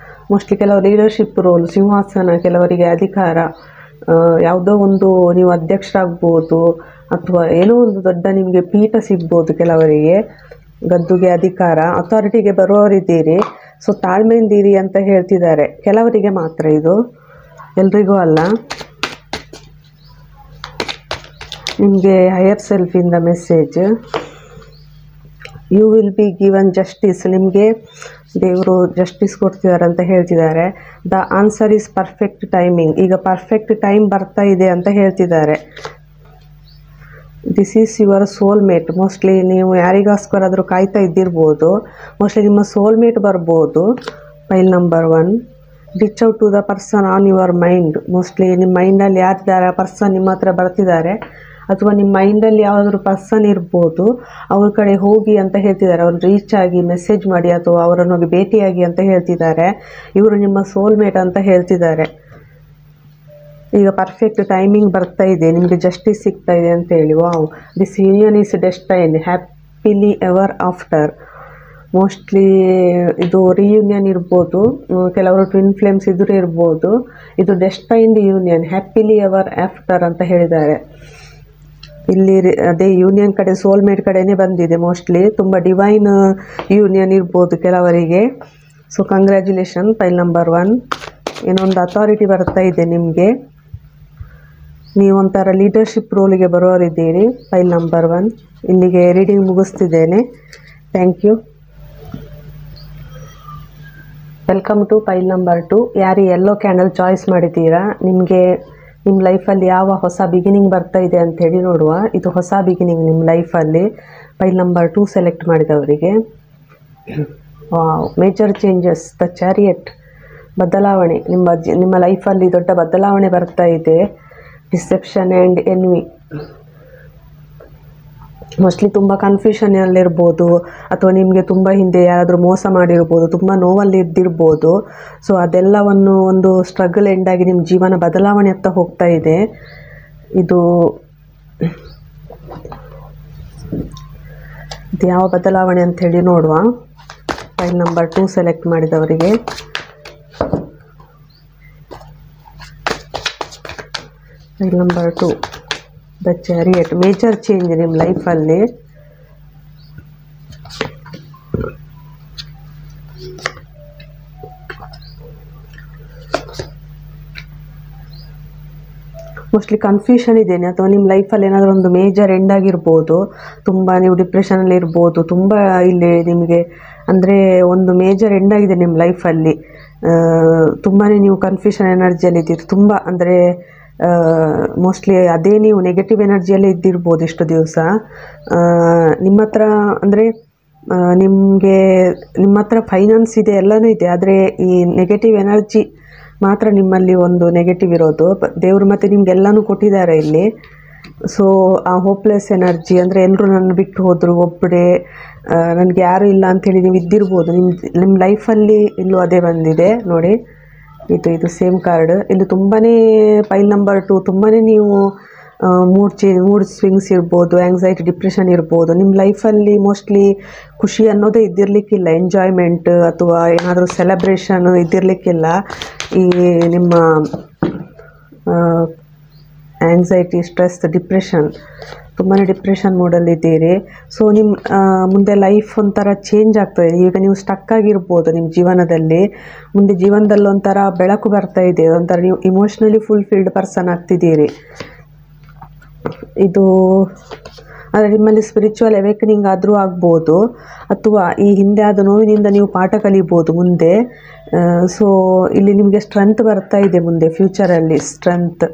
ಮೋಸ್ಟ್ಲಿ ಕೆಲವರು ಲೀಡರ್ಶಿಪ್ ರೋಲ್, ಸಿಂಹಾಸನ, ಕೆಲವರಿಗೆ ಅಧಿಕಾರ, ಯಾವುದೋ ಒಂದು ನೀವು ಅಧ್ಯಕ್ಷರಾಗ್ಬೋದು, ಅಥವಾ ಏನೋ ಒಂದು ದೊಡ್ಡ ನಿಮಗೆ ಪೀಠ ಸಿಗ್ಬೋದು ಕೆಲವರಿಗೆ. ಗದ್ದುಗೆ, ಅಧಿಕಾರ, ಅಥಾರಿಟಿಗೆ ಬರುವವರಿದ್ದೀರಿ. ಸೊ ತಾಳ್ಮೆಯಿಂದಿರಿ ಅಂತ ಹೇಳ್ತಿದ್ದಾರೆ. ಕೆಲವರಿಗೆ ಮಾತ್ರ, ಇದು ಎಲ್ರಿಗೂ ಅಲ್ಲ. ನಿಮಗೆ ಹೈಯರ್ ಸೆಲ್ಫಿಂದ message, you will be given justice. ನಿಮಗೆ ದೇವರು ಜಸ್ಟಿಸ್ ಕೊಡ್ತಿದ್ದಾರೆ ಅಂತ ಹೇಳ್ತಿದ್ದಾರೆ. The answer is perfect timing. ಈಗ ಪರ್ಫೆಕ್ಟ್ ಟೈಮ್ ಬರ್ತಾ ಇದೆ ಅಂತ ಹೇಳ್ತಿದ್ದಾರೆ. This is your soulmate. Mostly ನೀವು ಯಾರಿಗೋಸ್ಕರಾದರೂ ಕಾಯ್ತಾ ಇದ್ದಿರ್ಬೋದು. ಮೋಸ್ಟ್ಲಿ ನಿಮ್ಮ ಸೋಲ್ಮೇಟ್ ಬರ್ಬೋದು. Pile number 1. Reach out to the person on your mind. Mostly ನಿಮ್ಮ ಮೈಂಡಲ್ಲಿ ಯಾರಿದ್ದಾರೆ ಆ ಪರ್ಸನ್ ನಿಮ್ಮ ಹತ್ರ ಬರ್ತಿದ್ದಾರೆ, ಅಥವಾ ನಿಮ್ಮ ಮೈಂಡಲ್ಲಿ ಯಾವುದಾದ್ರೂ ಪರ್ಸನ್ ಇರ್ಬೋದು, ಅವ್ರ ಕಡೆ ಹೋಗಿ ಅಂತ ಹೇಳ್ತಿದ್ದಾರೆ. ಅವ್ರು ರೀಚ್ ಆಗಿ ಮೆಸೇಜ್ ಮಾಡಿ, ಅಥವಾ ಅವರನ್ನು ಹೋಗಿ ಭೇಟಿಯಾಗಿ ಅಂತ ಹೇಳ್ತಿದ್ದಾರೆ. ಇವರು ನಿಮ್ಮ ಸೋಲ್ಮೇಟ್ ಅಂತ ಹೇಳ್ತಿದ್ದಾರೆ. ಈಗ ಪರ್ಫೆಕ್ಟ್ ಟೈಮಿಂಗ್ ಬರ್ತಾ ಇದೆ, ನಿಮಗೆ ಜಸ್ಟಿಸ್ ಸಿಗ್ತಾ ಇದೆ ಅಂತ ಹೇಳಿ. Wow, this union is destined happily ever after. Mostly ಇದು ರಿಯೂನಿಯನ್ ಇರ್ಬೋದು, ಕೆಲವರು ಟ್ವಿನ್ ಫ್ಲೇಮ್ಸ್ ಇದ್ರೂ ಇರ್ಬೋದು. ಇದು destined union, happily ever after ಅಂತ ಹೇಳಿದ್ದಾರೆ. ಇಲ್ಲಿ ಅದೇ ಯೂನಿಯನ್ ಕಡೆ, ಸೋಲ್ಮೇಟ್ ಕಡೆನೇ ಬಂದಿದೆ. ಮೋಸ್ಟ್ಲಿ ತುಂಬ ಡಿವೈನ್ ಯೂನಿಯನ್ ಇರ್ಬೋದು ಕೆಲವರಿಗೆ. So congratulation. Pile number 1. ಏನೊಂದು ಅಥಾರಿಟಿ ಬರ್ತಾ ಇದೆ ನಿಮಗೆ, ನೀವೊಂಥರ ಲೀಡರ್ಶಿಪ್ ರೋಲಿಗೆ ಬರೋರಿದ್ದೀರಿ. Pile number 1. ಇಲ್ಲಿಗೆ ರೀಡಿಂಗ್ ಮುಗಿಸ್ತಿದ್ದೇನೆ. Thank you. Welcome to file number 2. ಯಾರು ಯೆಲ್ಲೋ ಕ್ಯಾಂಡಲ್ ಚಾಯ್ಸ್ ಮಾಡಿದ್ದೀರಾ, ನಿಮಗೆ ನಿಮ್ಮ ಲೈಫಲ್ಲಿ ಯಾವ ಹೊಸ ಬಿಗಿನಿಂಗ್ ಬರ್ತಾ ಇದೆ ಅಂತ ಹೇಳಿ ನೋಡುವ. ಇದು ಹೊಸ ಬಿಗಿನಿಂಗ್ ನಿಮ್ಮ ಲೈಫಲ್ಲಿ. ಫೈಲ್ ನಂಬರ್ 2 ಸೆಲೆಕ್ಟ್ ಮಾಡಿದವರಿಗೆ ಮೇಜರ್ ಚೇಂಜಸ್, ದ ಚಾರಿಯಟ್, ಬದಲಾವಣೆ. ನಿಮ್ಮ ಲೈಫಲ್ಲಿ ದೊಡ್ಡ ಬದಲಾವಣೆ ಬರ್ತಾ ಇದೆ. Deception and NV. ಮೋಸ್ಟ್ಲಿ ತುಂಬ ಕನ್ಫ್ಯೂಷನಲ್ಲಿರ್ಬೋದು, ಅಥವಾ ನಿಮಗೆ ತುಂಬ ಹಿಂದೆ ಯಾರಾದರೂ ಮೋಸ ಮಾಡಿರ್ಬೋದು, ತುಂಬ ನೋವಲ್ಲಿ ಇದ್ದಿರ್ಬೋದು. ಸೊ ಅದೆಲ್ಲವನ್ನು ಒಂದು ಸ್ಟ್ರಗಲ್ ಎಂಡಾಗಿ ನಿಮ್ಮ ಜೀವನ ಬದಲಾವಣೆ ಅಂತ ಹೋಗ್ತಾ ಇದೆ. ಇದು ಯಾವ ಬದಲಾವಣೆ ಅಂತ ಹೇಳಿ ನೋಡುವ. ಫೈಲ್ ನಂಬರ್ 2 ಸೆಲೆಕ್ಟ್ ಮಾಡಿದವರಿಗೆ file number 2 the chariot, major change ನಿಮ್ಮ ಲೈಫಲ್ಲಿ. ಮೋಸ್ಟ್ಲಿ ಕನ್ಫ್ಯೂಷನ್ ಇದ್ದೇನೆ, ಅಥವಾ ನಿಮ್ಮ ಲೈಫಲ್ಲಿ ಏನಾದರೂ ಒಂದು ಮೇಜರ್ ಎಂಡ್ ಆಗಿರ್ಬೋದು. ತುಂಬ ನೀವು ಡಿಪ್ರೆಷನಲ್ಲಿ ಇರ್ಬೋದು. ತುಂಬ ಇಲ್ಲಿ ನಿಮಗೆ ಅಂದರೆ ಒಂದು ಮೇಜರ್ ಎಂಡ್ ಆಗಿದೆ ನಿಮ್ಮ ಲೈಫಲ್ಲಿ. ತುಂಬಾ ನೀವು ಕನ್ಫ್ಯೂಷನ್ ಎನರ್ಜಿಯಲ್ಲಿ ಇದ್ದೀರಿ. ತುಂಬ ಅಂದರೆ ಮೋಸ್ಟ್ಲಿ ಅದೇ ನೀವು ನೆಗೆಟಿವ್ ಎನರ್ಜಿಯಲ್ಲೇ ಇದ್ದಿರ್ಬೋದು ಇಷ್ಟು ದಿವಸ. ನಿಮ್ಮ ಹತ್ರ ಅಂದರೆ ನಿಮ್ಮ ಹತ್ರ ಫೈನಾನ್ಸ್ ಇದೆ, ಎಲ್ಲನೂ ಇದೆ, ಆದರೆ ಈ ನೆಗೆಟಿವ್ ಎನರ್ಜಿ ಮಾತ್ರ ನಿಮ್ಮಲ್ಲಿ ಒಂದು ನೆಗೆಟಿವ್ ಇರೋದು. ದೇವರು ಮತ್ತು ನಿಮಗೆಲ್ಲನೂ ಕೊಟ್ಟಿದ್ದಾರೆ ಇಲ್ಲಿ. ಸೊ ಆ ಹೋಪ್ಲೆಸ್ ಎನರ್ಜಿ, ಅಂದರೆ ಎಲ್ಲರೂ ನನ್ನ ಬಿಟ್ಟು ಹೋದರು, ಒಬ್ಬರೇ, ನನಗೆ ಯಾರೂ ಇಲ್ಲ ಅಂಥೇಳಿ ನೀವು ಇದ್ದಿರ್ಬೋದು. ನಿಮ್ಮ ಲೈಫಲ್ಲಿ ಇಲ್ಲೂ ಅದೇ ಬಂದಿದೆ ನೋಡಿ. ಇದು ಸೇಮ್ ಕಾರ್ಡ್. ಇಲ್ಲಿ ತುಂಬಾ ಫೈಲ್ ನಂಬರ್ 2 ತುಂಬಾ ನೀವು ಮೂಡ್ ಸ್ವಿಂಗ್ಸ್ ಇರ್ಬೋದು, ಆ್ಯಂಗ್ಸೈಟಿ, ಡಿಪ್ರೆಷನ್ ಇರ್ಬೋದು. ನಿಮ್ಮ ಲೈಫಲ್ಲಿ ಮೋಸ್ಟ್ಲಿ ಖುಷಿ ಅನ್ನೋದೇ ಇದ್ದಿರಲಿಕ್ಕಿಲ್ಲ. ಎಂಜಾಯ್ಮೆಂಟ್ ಅಥವಾ ಏನಾದರೂ ಸೆಲೆಬ್ರೇಷನ್ ಇದ್ದಿರಲಿಕ್ಕಿಲ್ಲ. ಈ ನಿಮ್ಮ ಆ್ಯಂಗ್ಸೈಟಿ, ಸ್ಟ್ರೆಸ್, ಡಿಪ್ರೆಷನ್, ತುಂಬಾ ಡಿಪ್ರೆಷನ್ ಮೂಡಲ್ಲಿದ್ದೀರಿ. ಸೊ ನಿಮ್ಮ ಮುಂದೆ ಲೈಫ್ ಒಂಥರ ಚೇಂಜ್ ಆಗ್ತದೆ. ಈಗ ನೀವು ಸ್ಟಕ್ ಆಗಿರ್ಬೋದು ನಿಮ್ಮ ಜೀವನದಲ್ಲಿ. ಮುಂದೆ ಜೀವನದಲ್ಲಿ ಒಂಥರ ಬೆಳಕು ಬರ್ತಾ ಇದೆ. ಒಂಥರ ನೀವು ಇಮೋಷ್ನಲಿ ಫುಲ್ಫಿಲ್ಡ್ ಪರ್ಸನ್ ಆಗ್ತಿದ್ದೀರಿ. ಇದು ಆದರೆ ನಿಮ್ಮಲ್ಲಿ ಸ್ಪಿರಿಚುವಲ್ ಅವೇಕನಿಂಗ್ ಆದರೂ ಆಗ್ಬೋದು, ಅಥವಾ ಈ ಹಿಂದೆ ಆದ ನೋವಿನಿಂದ ನೀವು ಪಾಠ ಕಲಿಬೋದು ಮುಂದೆ. ಸೊ ಇಲ್ಲಿ ನಿಮಗೆ ಸ್ಟ್ರೆಂತ್ ಬರ್ತಾ ಇದೆ ಮುಂದೆ ಫ್ಯೂಚರಲ್ಲಿ, ಸ್ಟ್ರೆಂತ್.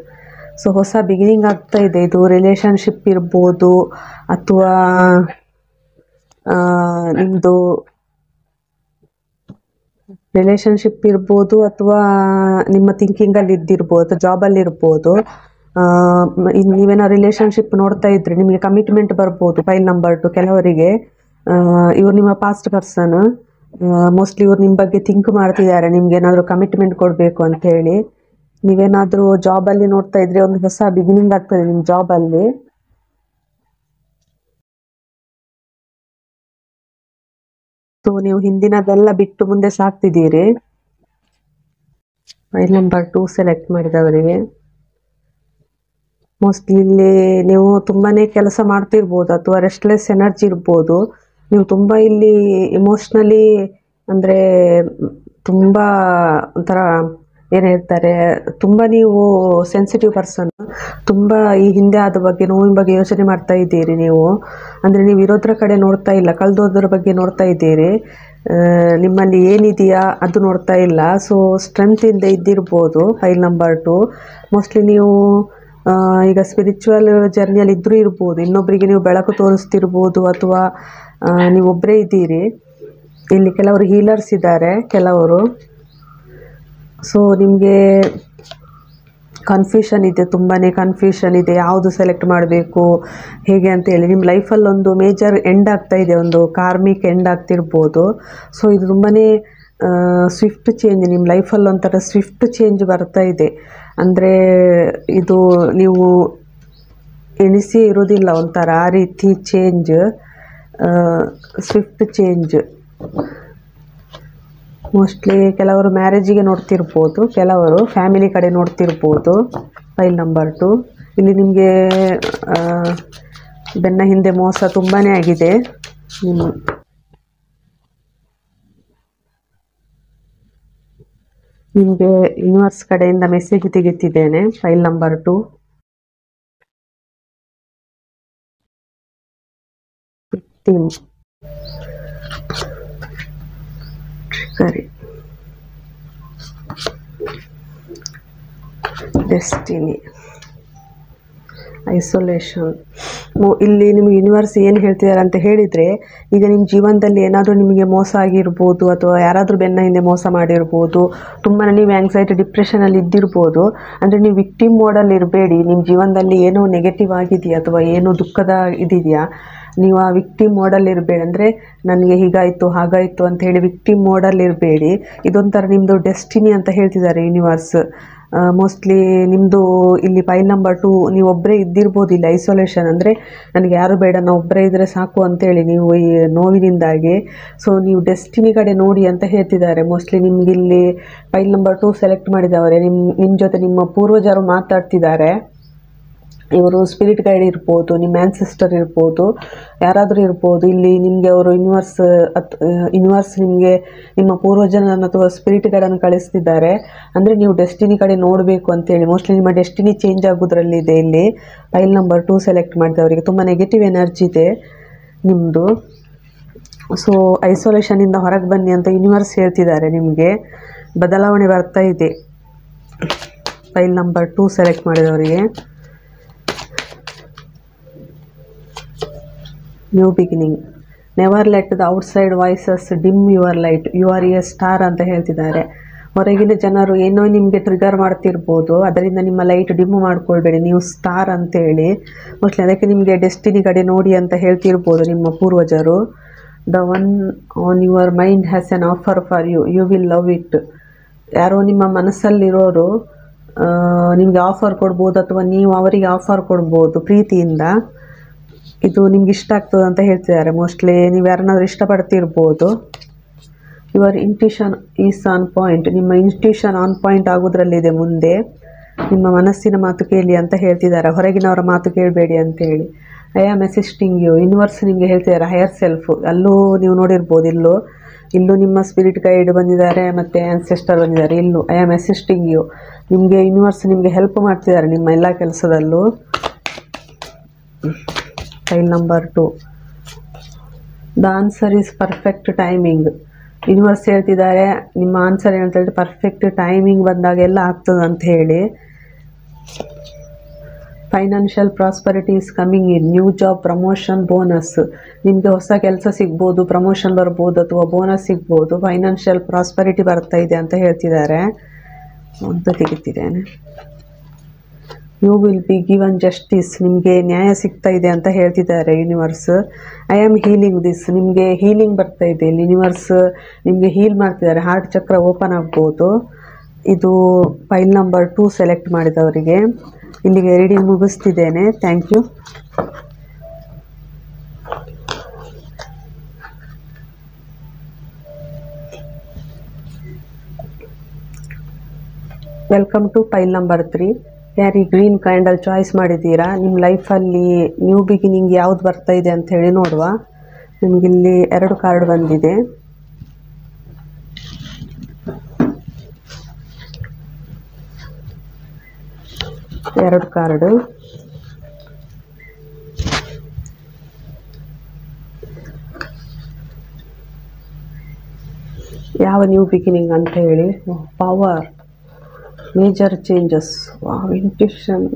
ಸೊ ಹೊಸ ಬಿಗಿನಿಂಗ್ ಆಗ್ತಾ ಇದೆ. ಇದು ರಿಲೇಷನ್ಶಿಪ್ ಇರ್ಬೋದು, ಅಥವಾ ನಿಮ್ಮದು ರಿಲೇಷನ್ಶಿಪ್ ಇರ್ಬೋದು, ಅಥವಾ ನಿಮ್ಮ ಥಿಂಕಿಂಗಲ್ಲಿ ಇದ್ದಿರ್ಬೋದು, ಅಥವಾ ಜಾಬಲ್ಲಿ ಇರ್ಬೋದು. ನೀವೇನೋ ರಿಲೇಷನ್ಶಿಪ್ ನೋಡ್ತಾ ಇದ್ರೆ ನಿಮಗೆ ಕಮಿಟ್ಮೆಂಟ್ ಬರ್ಬೋದು. ಫೈಲ್ ನಂಬರ್ 2 ಕೆಲವರಿಗೆ ಇವ್ರು ನಿಮ್ಮ ಪಾಸ್ಟ್ ಪರ್ಸನ್. ಮೋಸ್ಟ್ಲಿ ಇವ್ರು ನಿಮ್ಮ ಬಗ್ಗೆ ಥಿಂಕ್ ಮಾಡ್ತಿದ್ದಾರೆ, ನಿಮ್ಗೆ ಏನಾದರೂ ಕಮಿಟ್ಮೆಂಟ್ ಕೊಡಬೇಕು ಅಂತ ಹೇಳಿ. ನೀವೇನಾದರೂ ಜಾಬಲ್ಲಿ ನೋಡ್ತಾ ಇದ್ರೆ ಒಂದು ಹೊಸ ಬಿಗಿನಿಂಗ್ ಆಗ್ತದೆ ನಿಮ್ಮ ಜಾಬಲ್ಲಿ. ಸೊ ನೀವು ಹಿಂದಿನದೆಲ್ಲ ಬಿಟ್ಟು ಮುಂದೆ ಸಾಕ್ತಿದ್ದೀರಿ. ಫೈಲ್ ನಂಬರ್ 2 ಸೆಲೆಕ್ಟ್ ಮಾಡಿದವರಿಗೆ ಮೋಸ್ಟ್ಲಿ ಇಲ್ಲಿ ನೀವು ತುಂಬಾ ಕೆಲಸ ಮಾಡ್ತಿರ್ಬೋದು, ಅಥವಾ ರೆಸ್ಟ್ಲೆಸ್ ಎನರ್ಜಿ ಇರ್ಬೋದು. ನೀವು ತುಂಬ ಇಲ್ಲಿ ಇಮೋಷ್ನಲಿ ಅಂದರೆ ತುಂಬ ಒಂಥರ ಏನು ಹೇಳ್ತಾರೆ, ತುಂಬ ನೀವು ಸೆನ್ಸಿಟಿವ್ ಪರ್ಸನ್. ತುಂಬ ಈ ಹಿಂದೆ ಆದ ಬಗ್ಗೆ, ನೋವಿನ ಬಗ್ಗೆ ಯೋಚನೆ ಮಾಡ್ತಾ ಇದ್ದೀರಿ ನೀವು. ಅಂದರೆ ನೀವು ಇರೋದ್ರ ಕಡೆ ನೋಡ್ತಾ ಇಲ್ಲ, ಕಳೆದೋದ್ರ ಬಗ್ಗೆ ನೋಡ್ತಾ ಇದ್ದೀರಿ. ನಿಮ್ಮಲ್ಲಿ ಏನಿದೆಯಾ ಅದು ನೋಡ್ತಾ ಇಲ್ಲ. ಸೊ ಸ್ಟ್ರೆಂತಿಂದ ಇದ್ದಿರ್ಬೋದು ಫೈಲ್ ನಂಬರ್ 2. ಮೋಸ್ಟ್ಲಿ ನೀವು ಈಗ ಸ್ಪಿರಿಚುವಲ್ ಜರ್ನಿಯಲ್ಲಿ ಇದ್ರೂ ಇರ್ಬೋದು. ಇನ್ನೊಬ್ಬರಿಗೆ ನೀವು ಬೆಳಕು ತೋರಿಸ್ತಿರ್ಬೋದು, ಅಥವಾ ನೀವೊಬ್ಬರೇ ಇದ್ದೀರಿ. ಇಲ್ಲಿ ಕೆಲವರು ಹೀಲರ್ಸ್ ಇದ್ದಾರೆ, ಕೆಲವರು. ಸೊ ನಿಮಗೆ ಕನ್ಫ್ಯೂಷನ್ ಇದೆ, ತುಂಬಾ ಕನ್ಫ್ಯೂಷನ್ ಇದೆ, ಯಾವುದು ಸೆಲೆಕ್ಟ್ ಮಾಡಬೇಕು ಹೇಗೆ ಅಂತೇಳಿ. ನಿಮ್ಮ ಲೈಫಲ್ಲಿ ಒಂದು ಮೇಜರ್ ಎಂಡ್ ಆಗ್ತಾ ಇದೆ, ಒಂದು ಕಾರ್ಮಿಕ್ ಎಂಡ್ ಆಗ್ತಿರ್ಬೋದು. ಸೊ ಇದು ತುಂಬಾ ಸ್ವಿಫ್ಟ್ ಚೇಂಜ್ ನಿಮ್ಮ ಲೈಫಲ್ಲಿ, ಒಂಥರ ಸ್ವಿಫ್ಟ್ ಚೇಂಜ್ ಬರ್ತಾ ಇದೆ. ಅಂದರೆ ಇದು ನೀವು ಎಣಿಸಿ ಇರೋದಿಲ್ಲ, ಒಂಥರ ಆ ರೀತಿ ಚೇಂಜ್, ಸ್ವಿಫ್ಟ್ ಚೇಂಜ್. ಮೋಸ್ಟ್ಲಿ ಕೆಲವರು ಮ್ಯಾರೇಜಿಗೆ ನೋಡ್ತಿರ್ಬೋದು, ಕೆಲವರು ಫ್ಯಾಮಿಲಿ ಕಡೆ ನೋಡ್ತಿರ್ಬೋದು. ಫೈಲ್ ನಂಬರ್ 2 ಇಲ್ಲಿ ನಿಮಗೆ ಬೆನ್ನ ಹಿಂದೆ ಮೋಸ ತುಂಬಾ ಆಗಿದೆ. ನಿಮಗೆ ಯೂನಿವರ್ಸ್ ಕಡೆಯಿಂದ ಮೆಸೇಜ್ ತೆಗೆತಿದ್ದೇನೆ. ಫೈಲ್ ನಂಬರ್ 2 ಸರಿ. Destiny, isolation. ಇಲ್ಲಿ ನಿಮಗೆ ಯೂನಿವರ್ಸ್ ಏನು ಹೇಳ್ತಿದ್ದಾರೆ ಅಂತ ಹೇಳಿದರೆ, ಈಗ ನಿಮ್ಮ ಜೀವನದಲ್ಲಿ ಏನಾದರೂ ನಿಮಗೆ ಮೋಸ ಆಗಿರ್ಬೋದು, ಅಥವಾ ಯಾರಾದರೂ ಬೆನ್ನ ಹಿಂದೆ ಮೋಸ ಮಾಡಿರ್ಬೋದು, ತುಂಬಾ ನೀವು ಆ್ಯಂಗ್ಸೈಟಿ ಡಿಪ್ರೆಷನಲ್ಲಿ ಇದ್ದಿರ್ಬೋದು. ಅಂದರೆ ನೀವು ವಿಕ್ಟಿಮ್ ಮೋಡಲ್ಲಿ ಇರಬೇಡಿ. ನಿಮ್ಮ ಜೀವನದಲ್ಲಿ ಏನೋ ನೆಗೆಟಿವ್ ಆಗಿದೆಯಾ ಅಥವಾ ಏನೋ ದುಃಖದ ಇದಿದೆಯಾ, ನೀವು ಆ ವಿಕ್ಟಿಮ್ ಮೋಡಲ್ಲಿ ಇರಬೇಡಿ. ಅಂದರೆ ನನಗೆ ಹೀಗಾಯಿತು ಹಾಗಾಯಿತು ಅಂತ ಹೇಳಿ ವಿಕ್ಟಿಮ್ ಮೋಡಲ್ಲಿ ಇರಬೇಡಿ. ಇದೊಂಥರ ನಿಮ್ಮದು ಡೆಸ್ಟಿನಿ ಅಂತ ಹೇಳ್ತಿದ್ದಾರೆ ಯೂನಿವರ್ಸ್. ಮೋಸ್ಟ್ಲಿ ನಿಮ್ಮದು ಇಲ್ಲಿ ಫೈಲ್ ನಂಬರ್ 2 ನೀವು ಒಬ್ಬರೇ ಇದ್ದಿರ್ಬೋದು. ಇಲ್ಲಿ ಐಸೋಲೇಷನ್ ಅಂದರೆ ನನಗೆ ಯಾರು ಬೇಡ, ನಾವು ಒಬ್ಬರೇ ಇದ್ದರೆ ಸಾಕು ಅಂತೇಳಿ ನೀವು ಈ ನೋವಿನಿಂದಾಗಿ. ಸೊ ನೀವು ಡೆಸ್ಟಿನಿ ಕಡೆ ನೋಡಿ ಅಂತ ಹೇಳ್ತಿದ್ದಾರೆ. ಮೋಸ್ಟ್ಲಿ ನಿಮಗಿಲ್ಲಿ ಫೈಲ್ ನಂಬರ್ 2 ಸೆಲೆಕ್ಟ್ ಮಾಡಿದವರೇ ನಿಮ್ಮ ಜೊತೆ ನಿಮ್ಮ ಪೂರ್ವಜರು ಮಾತಾಡ್ತಿದ್ದಾರೆ. ಇವರು ಸ್ಪಿರಿಟ್ ಗೈಡ್ ಇರ್ಬೋದು, ನಿಮ್ಮ ಆ್ಯನ್ಸಿಸ್ಟರ್ ಇರ್ಬೋದು, ಯಾರಾದರೂ ಇರ್ಬೋದು. ಇಲ್ಲಿ ನಿಮಗೆ ಅವರು ಯೂನಿವರ್ಸ್ ನಿಮಗೆ ನಿಮ್ಮ ಪೂರ್ವಜನನ್ನು ಅಥವಾ ಸ್ಪಿರಿಟ್ ಗೈಡನ್ನು ಕಳಿಸ್ತಿದ್ದಾರೆ. ಅಂದರೆ ನೀವು ಡೆಸ್ಟಿನಿ ಕಡೆ ನೋಡಬೇಕು ಅಂತೇಳಿ. ಮೋಸ್ಟ್ಲಿ ನಿಮ್ಮ ಡೆಸ್ಟಿನಿ ಚೇಂಜ್ ಆಗೋದ್ರಲ್ಲಿದೆ. ಇಲ್ಲಿ ಫೈಲ್ ನಂಬರ್ 2 ಸೆಲೆಕ್ಟ್ ಮಾಡಿದವರಿಗೆ ತುಂಬ ನೆಗೆಟಿವ್ ಎನರ್ಜಿ ಇದೆ ನಿಮ್ಮದು. ಸೊ ಐಸೋಲೇಷನಿಂದ ಹೊರಗೆ ಬನ್ನಿ ಅಂತ ಯೂನಿವರ್ಸ್ ಹೇಳ್ತಿದ್ದಾರೆ. ನಿಮಗೆ ಬದಲಾವಣೆ ಬರ್ತಾ ಇದೆ. ಫೈಲ್ ನಂಬರ್ 2 ಸೆಲೆಕ್ಟ್ ಮಾಡಿದವರಿಗೆ new beginning. Never let the outside voices dim your light, you are a star ಅಂತ ಹೇಳ್ತಿದ್ದಾರೆ. ಹೊರಗಿನ ಜನರು ಏನೋ ನಿಮಗೆ ಟ್ರಿಗರ್ ಮಾಡ್ತಿರ್ಬೋದು, ಅದರಿಂದ ನಿಮ್ಮ ಲೈಟ್ ಡಿಮ್ ಮಾಡ್ಕೊಳ್ಬೇಡಿ, ನೀವು ಸ್ಟಾರ್ ಅಂತೇಳಿ. ಮೋಸ್ಟ್ಲಿ ಅದಕ್ಕೆ ನಿಮಗೆ ಡೆಸ್ಟಿನಿ ಕಡೆ ನೋಡಿ ಅಂತ ಹೇಳ್ತಿರ್ಬೋದು ನಿಮ್ಮ ಪೂರ್ವಜರು. The one on your mind has an offer for you, you will love it. ಯಾರೋ ನಿಮ್ಮ ಮನಸ್ಸಲ್ಲಿರೋರು ನಿಮಗೆ ಆಫರ್ ಕೊಡ್ಬೋದು, ಅಥವಾ ನೀವು ಅವರಿಗೆ ಆಫರ್ ಕೊಡ್ಬೋದು ಪ್ರೀತಿಯಿಂದ. ಇದು ನಿಮ್ಗೆ ಇಷ್ಟ ಆಗ್ತದೆ ಅಂತ ಹೇಳ್ತಿದ್ದಾರೆ. ಮೋಸ್ಟ್ಲಿ ನೀವು ಯಾರನ್ನಾದ್ರೂ ಇಷ್ಟಪಡ್ತಿರ್ಬೋದು. Your intuition is on point, ನಿಮ್ಮ ಇಂಟ್ಯೂಷನ್ ಆನ್ ಪಾಯಿಂಟ್ ಆಗೋದ್ರಲ್ಲಿದೆ ಮುಂದೆ. ನಿಮ್ಮ ಮನಸ್ಸಿನ ಮಾತು ಕೇಳಿ ಅಂತ ಹೇಳ್ತಿದ್ದಾರೆ, ಹೊರಗಿನವರ ಮಾತು ಕೇಳಬೇಡಿ ಅಂತೇಳಿ. I am assisting you, universe ನಿಮಗೆ ಹೇಳ್ತಿದ್ದಾರೆ. ಹೈಯರ್ ಸೆಲ್ಫ್ ಅಲ್ಲೂ ನೀವು ನೋಡಿರ್ಬೋದು. ಇಲ್ಲೂ ನಿಮ್ಮ ಸ್ಪಿರಿಟ್ ಗೈಡ್ ಬಂದಿದ್ದಾರೆ ಮತ್ತು ಆ್ಯನ್ಸೆಸ್ಟರ್ ಬಂದಿದ್ದಾರೆ. ಇಲ್ಲೂ ಐ ಆಮ್ ಅಸಿಸ್ಟಿಂಗ್ ಯು, ನಿಮಗೆ ಯೂನಿವರ್ಸ್ ನಿಮಗೆ ಹೆಲ್ಪ್ ಮಾಡ್ತಿದ್ದಾರೆ ನಿಮ್ಮ ಎಲ್ಲ ಕೆಲಸದಲ್ಲೂ. Pile number 2 the answer is perfect timing. Universe ಹೇಳ್ತಿದ್ದಾರೆ ನಿಮ್ಮ ಆನ್ಸರ್ ಏನಂತ ಹೇಳಿದ್ರೆ ಪರ್ಫೆಕ್ಟ್ ಟೈಮಿಂಗ್ ಬಂದಾಗ ಎಲ್ಲ ಆಗ್ತದೆ ಅಂತ ಹೇಳಿ. Financial prosperity is coming in, new job, promotion, bonus. ನಿಮಗೆ ಹೊಸ ಕೆಲಸ ಸಿಗ್ಬೋದು, ಪ್ರಮೋಷನ್ ಬರ್ಬೋದು ಅಥವಾ ಬೋನಸ್ ಸಿಗ್ಬೋದು. ಫೈನಾನ್ಷಿಯಲ್ ಪ್ರಾಸ್ಪರಿಟಿ ಬರ್ತಾ ಇದೆ ಅಂತ ಹೇಳ್ತಿದ್ದಾರೆ. ಅಂತ ತೆಗಿತಿದ್ದೇನೆ. You will be given justice, ನಿಮಗೆ ನ್ಯಾಯ ಸಿಗ್ತಾ ಇದೆ ಅಂತ ಹೇಳ್ತಿದ್ದಾರೆ universe. I am healing this, ನಿಮಗೆ ಹೀಲಿಂಗ್ ಬರ್ತಾ ಇದೆ. ಇಲ್ಲಿ ಯೂನಿವರ್ಸ್ ನಿಮಗೆ ಹೀಲ್ ಮಾಡ್ತಿದ್ದಾರೆ. ಹಾರ್ಟ್ ಚಕ್ರ ಓಪನ್ ಆಗ್ಬೋದು. ಇದು ಫೈಲ್ ನಂಬರ್ 2 ಸೆಲೆಕ್ಟ್ ಮಾಡಿದವರಿಗೆ. ಇಲ್ಲಿಗೆ ರೀಡಿಂಗ್ ಮುಗಿಸ್ತಿದ್ದೇನೆ. Thank you. Welcome to file number 3. ಯಾರು ಈ ಗ್ರೀನ್ ಕ್ಯಾಂಡಲ್ ಚಾಯ್ಸ್ ಮಾಡಿದ್ದೀರಾ, ನಿಮ್ಮ ಲೈಫಲ್ಲಿ ನ್ಯೂ ಬಿಗಿನಿಂಗ್ ಯಾವುದು ಬರ್ತಾ ಇದೆ ಅಂತ ಹೇಳಿ ನೋಡುವ. ನಿಮಗಿಲ್ಲಿ 2 ಕಾರ್ಡ್ ಬಂದಿದೆ. ಎರಡು ಕಾರ್ಡು. ಯಾವ ನ್ಯೂ ಬಿಗಿನಿಂಗ್ ಅಂತ ಹೇಳಿ. Power, major changes, intuition.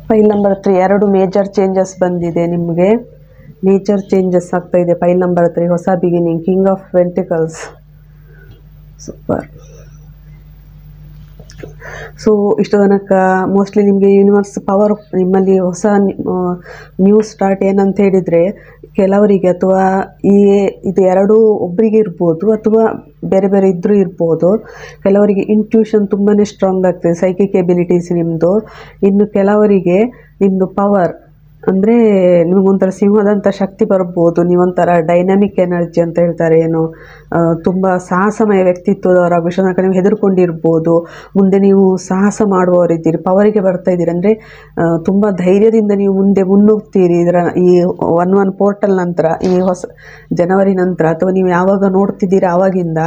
File number 3 2 major changes ಬಂದಿದೆ. ನಿಮಗೆ ಮೇಜರ್ ಚೇಂಜಸ್ ಆಗ್ತಾ ಇದೆ. ಫೈಲ್ ನಂಬರ್ 3 ಹೊಸ beginning, king of pentacles. Super. So ಇಷ್ಟು ತನಕ ಮೋಸ್ಟ್ಲಿ ನಿಮಗೆ ಯೂನಿವರ್ಸ್ ಪವರ್, ನಿಮ್ಮಲ್ಲಿ ಹೊಸ ನ್ಯೂ ಸ್ಟಾರ್ಟ್ ಏನಂತ ಹೇಳಿದರೆ, ಕೆಲವರಿಗೆ ಅಥವಾ ಇದು ಎರಡೂ ಒಬ್ಬರಿಗೆ ಇರ್ಬೋದು ಅಥವಾ ಬೇರೆ ಬೇರೆ ಇದ್ದರೂ ಇರ್ಬೋದು. ಕೆಲವರಿಗೆ ಇಂಟ್ಯೂಷನ್ ತುಂಬಾ ಸ್ಟ್ರಾಂಗ್ ಆಗ್ತದೆ, ಸೈಕಿಕ್ ಎಬಿಲಿಟೀಸ್ ನಿಮ್ಮದು. ಇನ್ನು ಕೆಲವರಿಗೆ ನಿಮ್ಮದು ಪವರ್ ಅಂದರೆ ನಿಮಗೊಂಥರ ಸಿಂಹದಂಥ ಶಕ್ತಿ ಬರ್ಬೋದು. ನೀವೊಂಥರ ಡೈನಾಮಿಕ್ ಎನರ್ಜಿ ಅಂತ ಹೇಳ್ತಾರೆ, ಏನು ತುಂಬ ಸಾಹಸಮಯ ವ್ಯಕ್ತಿತ್ವದವರ ವಿಷಯಕ ನೀವು ಹೆದರ್ಕೊಂಡಿರ್ಬೋದು. ಮುಂದೆ ನೀವು ಸಾಹಸ ಮಾಡುವವರಿದ್ದೀರಿ, ಪವರಿಗೆ ಬರ್ತಾ ಇದ್ದೀರಿ. ಅಂದರೆ ತುಂಬ ಧೈರ್ಯದಿಂದ ನೀವು ಮುಂದೆ ಮುನ್ನುಗ್ತೀರಿ. ಈ 1/1 ಪೋರ್ಟಲ್ ನಂತರ, ಈ ಹೊಸ ಜನವರಿ ನಂತರ ಅಥವಾ ನೀವು ಯಾವಾಗ ನೋಡ್ತಿದ್ದೀರಿ ಆವಾಗಿಂದ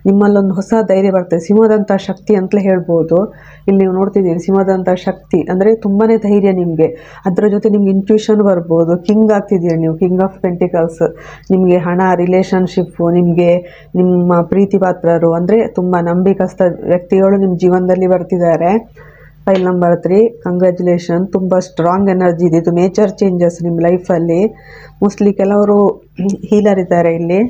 ನಿಮ್ಮಲ್ಲೊಂದು ಹೊಸ ಧೈರ್ಯ ಬರ್ತದೆ. ಸಿಂಹದಂಥ ಶಕ್ತಿ ಅಂತಲೇ ಹೇಳ್ಬೋದು. ಇಲ್ಲಿ ನೀವು ನೋಡ್ತಿದ್ದೀರಿ ಸಿಂಹದಂಥ ಶಕ್ತಿ ಅಂದರೆ ತುಂಬಾ ಧೈರ್ಯ ನಿಮಗೆ. ಅದರ ಜೊತೆ ನಿಮ್ಗೆ ಇಂಟ್ಯೂಷನ್ ಬರ್ಬೋದು. ಕಿಂಗ್ ಆಗ್ತಿದ್ದೀರಿ ನೀವು, ಕಿಂಗ್ ಆಫ್ ಪೆಂಟಿಕಲ್ಸ್. ನಿಮಗೆ ಹಣ, ರಿಲೇಷನ್ಶಿಪ್ಪು, ನಿಮಗೆ ನಿಮ್ಮ ಪ್ರೀತಿ ಪಾತ್ರರು ಅಂದರೆ ತುಂಬ ನಂಬಿಕಸ್ಥ ವ್ಯಕ್ತಿಗಳು ನಿಮ್ಮ ಜೀವನದಲ್ಲಿ ಬರ್ತಿದ್ದಾರೆ. File number 3, congratulation. ತುಂಬ ಸ್ಟ್ರಾಂಗ್ ಎನರ್ಜಿ ಇದೆ. ಇದು ನೇಚರ್ ಚೇಂಜಸ್ ನಿಮ್ಮ ಲೈಫಲ್ಲಿ. ಮೋಸ್ಟ್ಲಿ ಕೆಲವರು ಹೀಲರ್ ಇದ್ದಾರೆ ಇಲ್ಲಿ.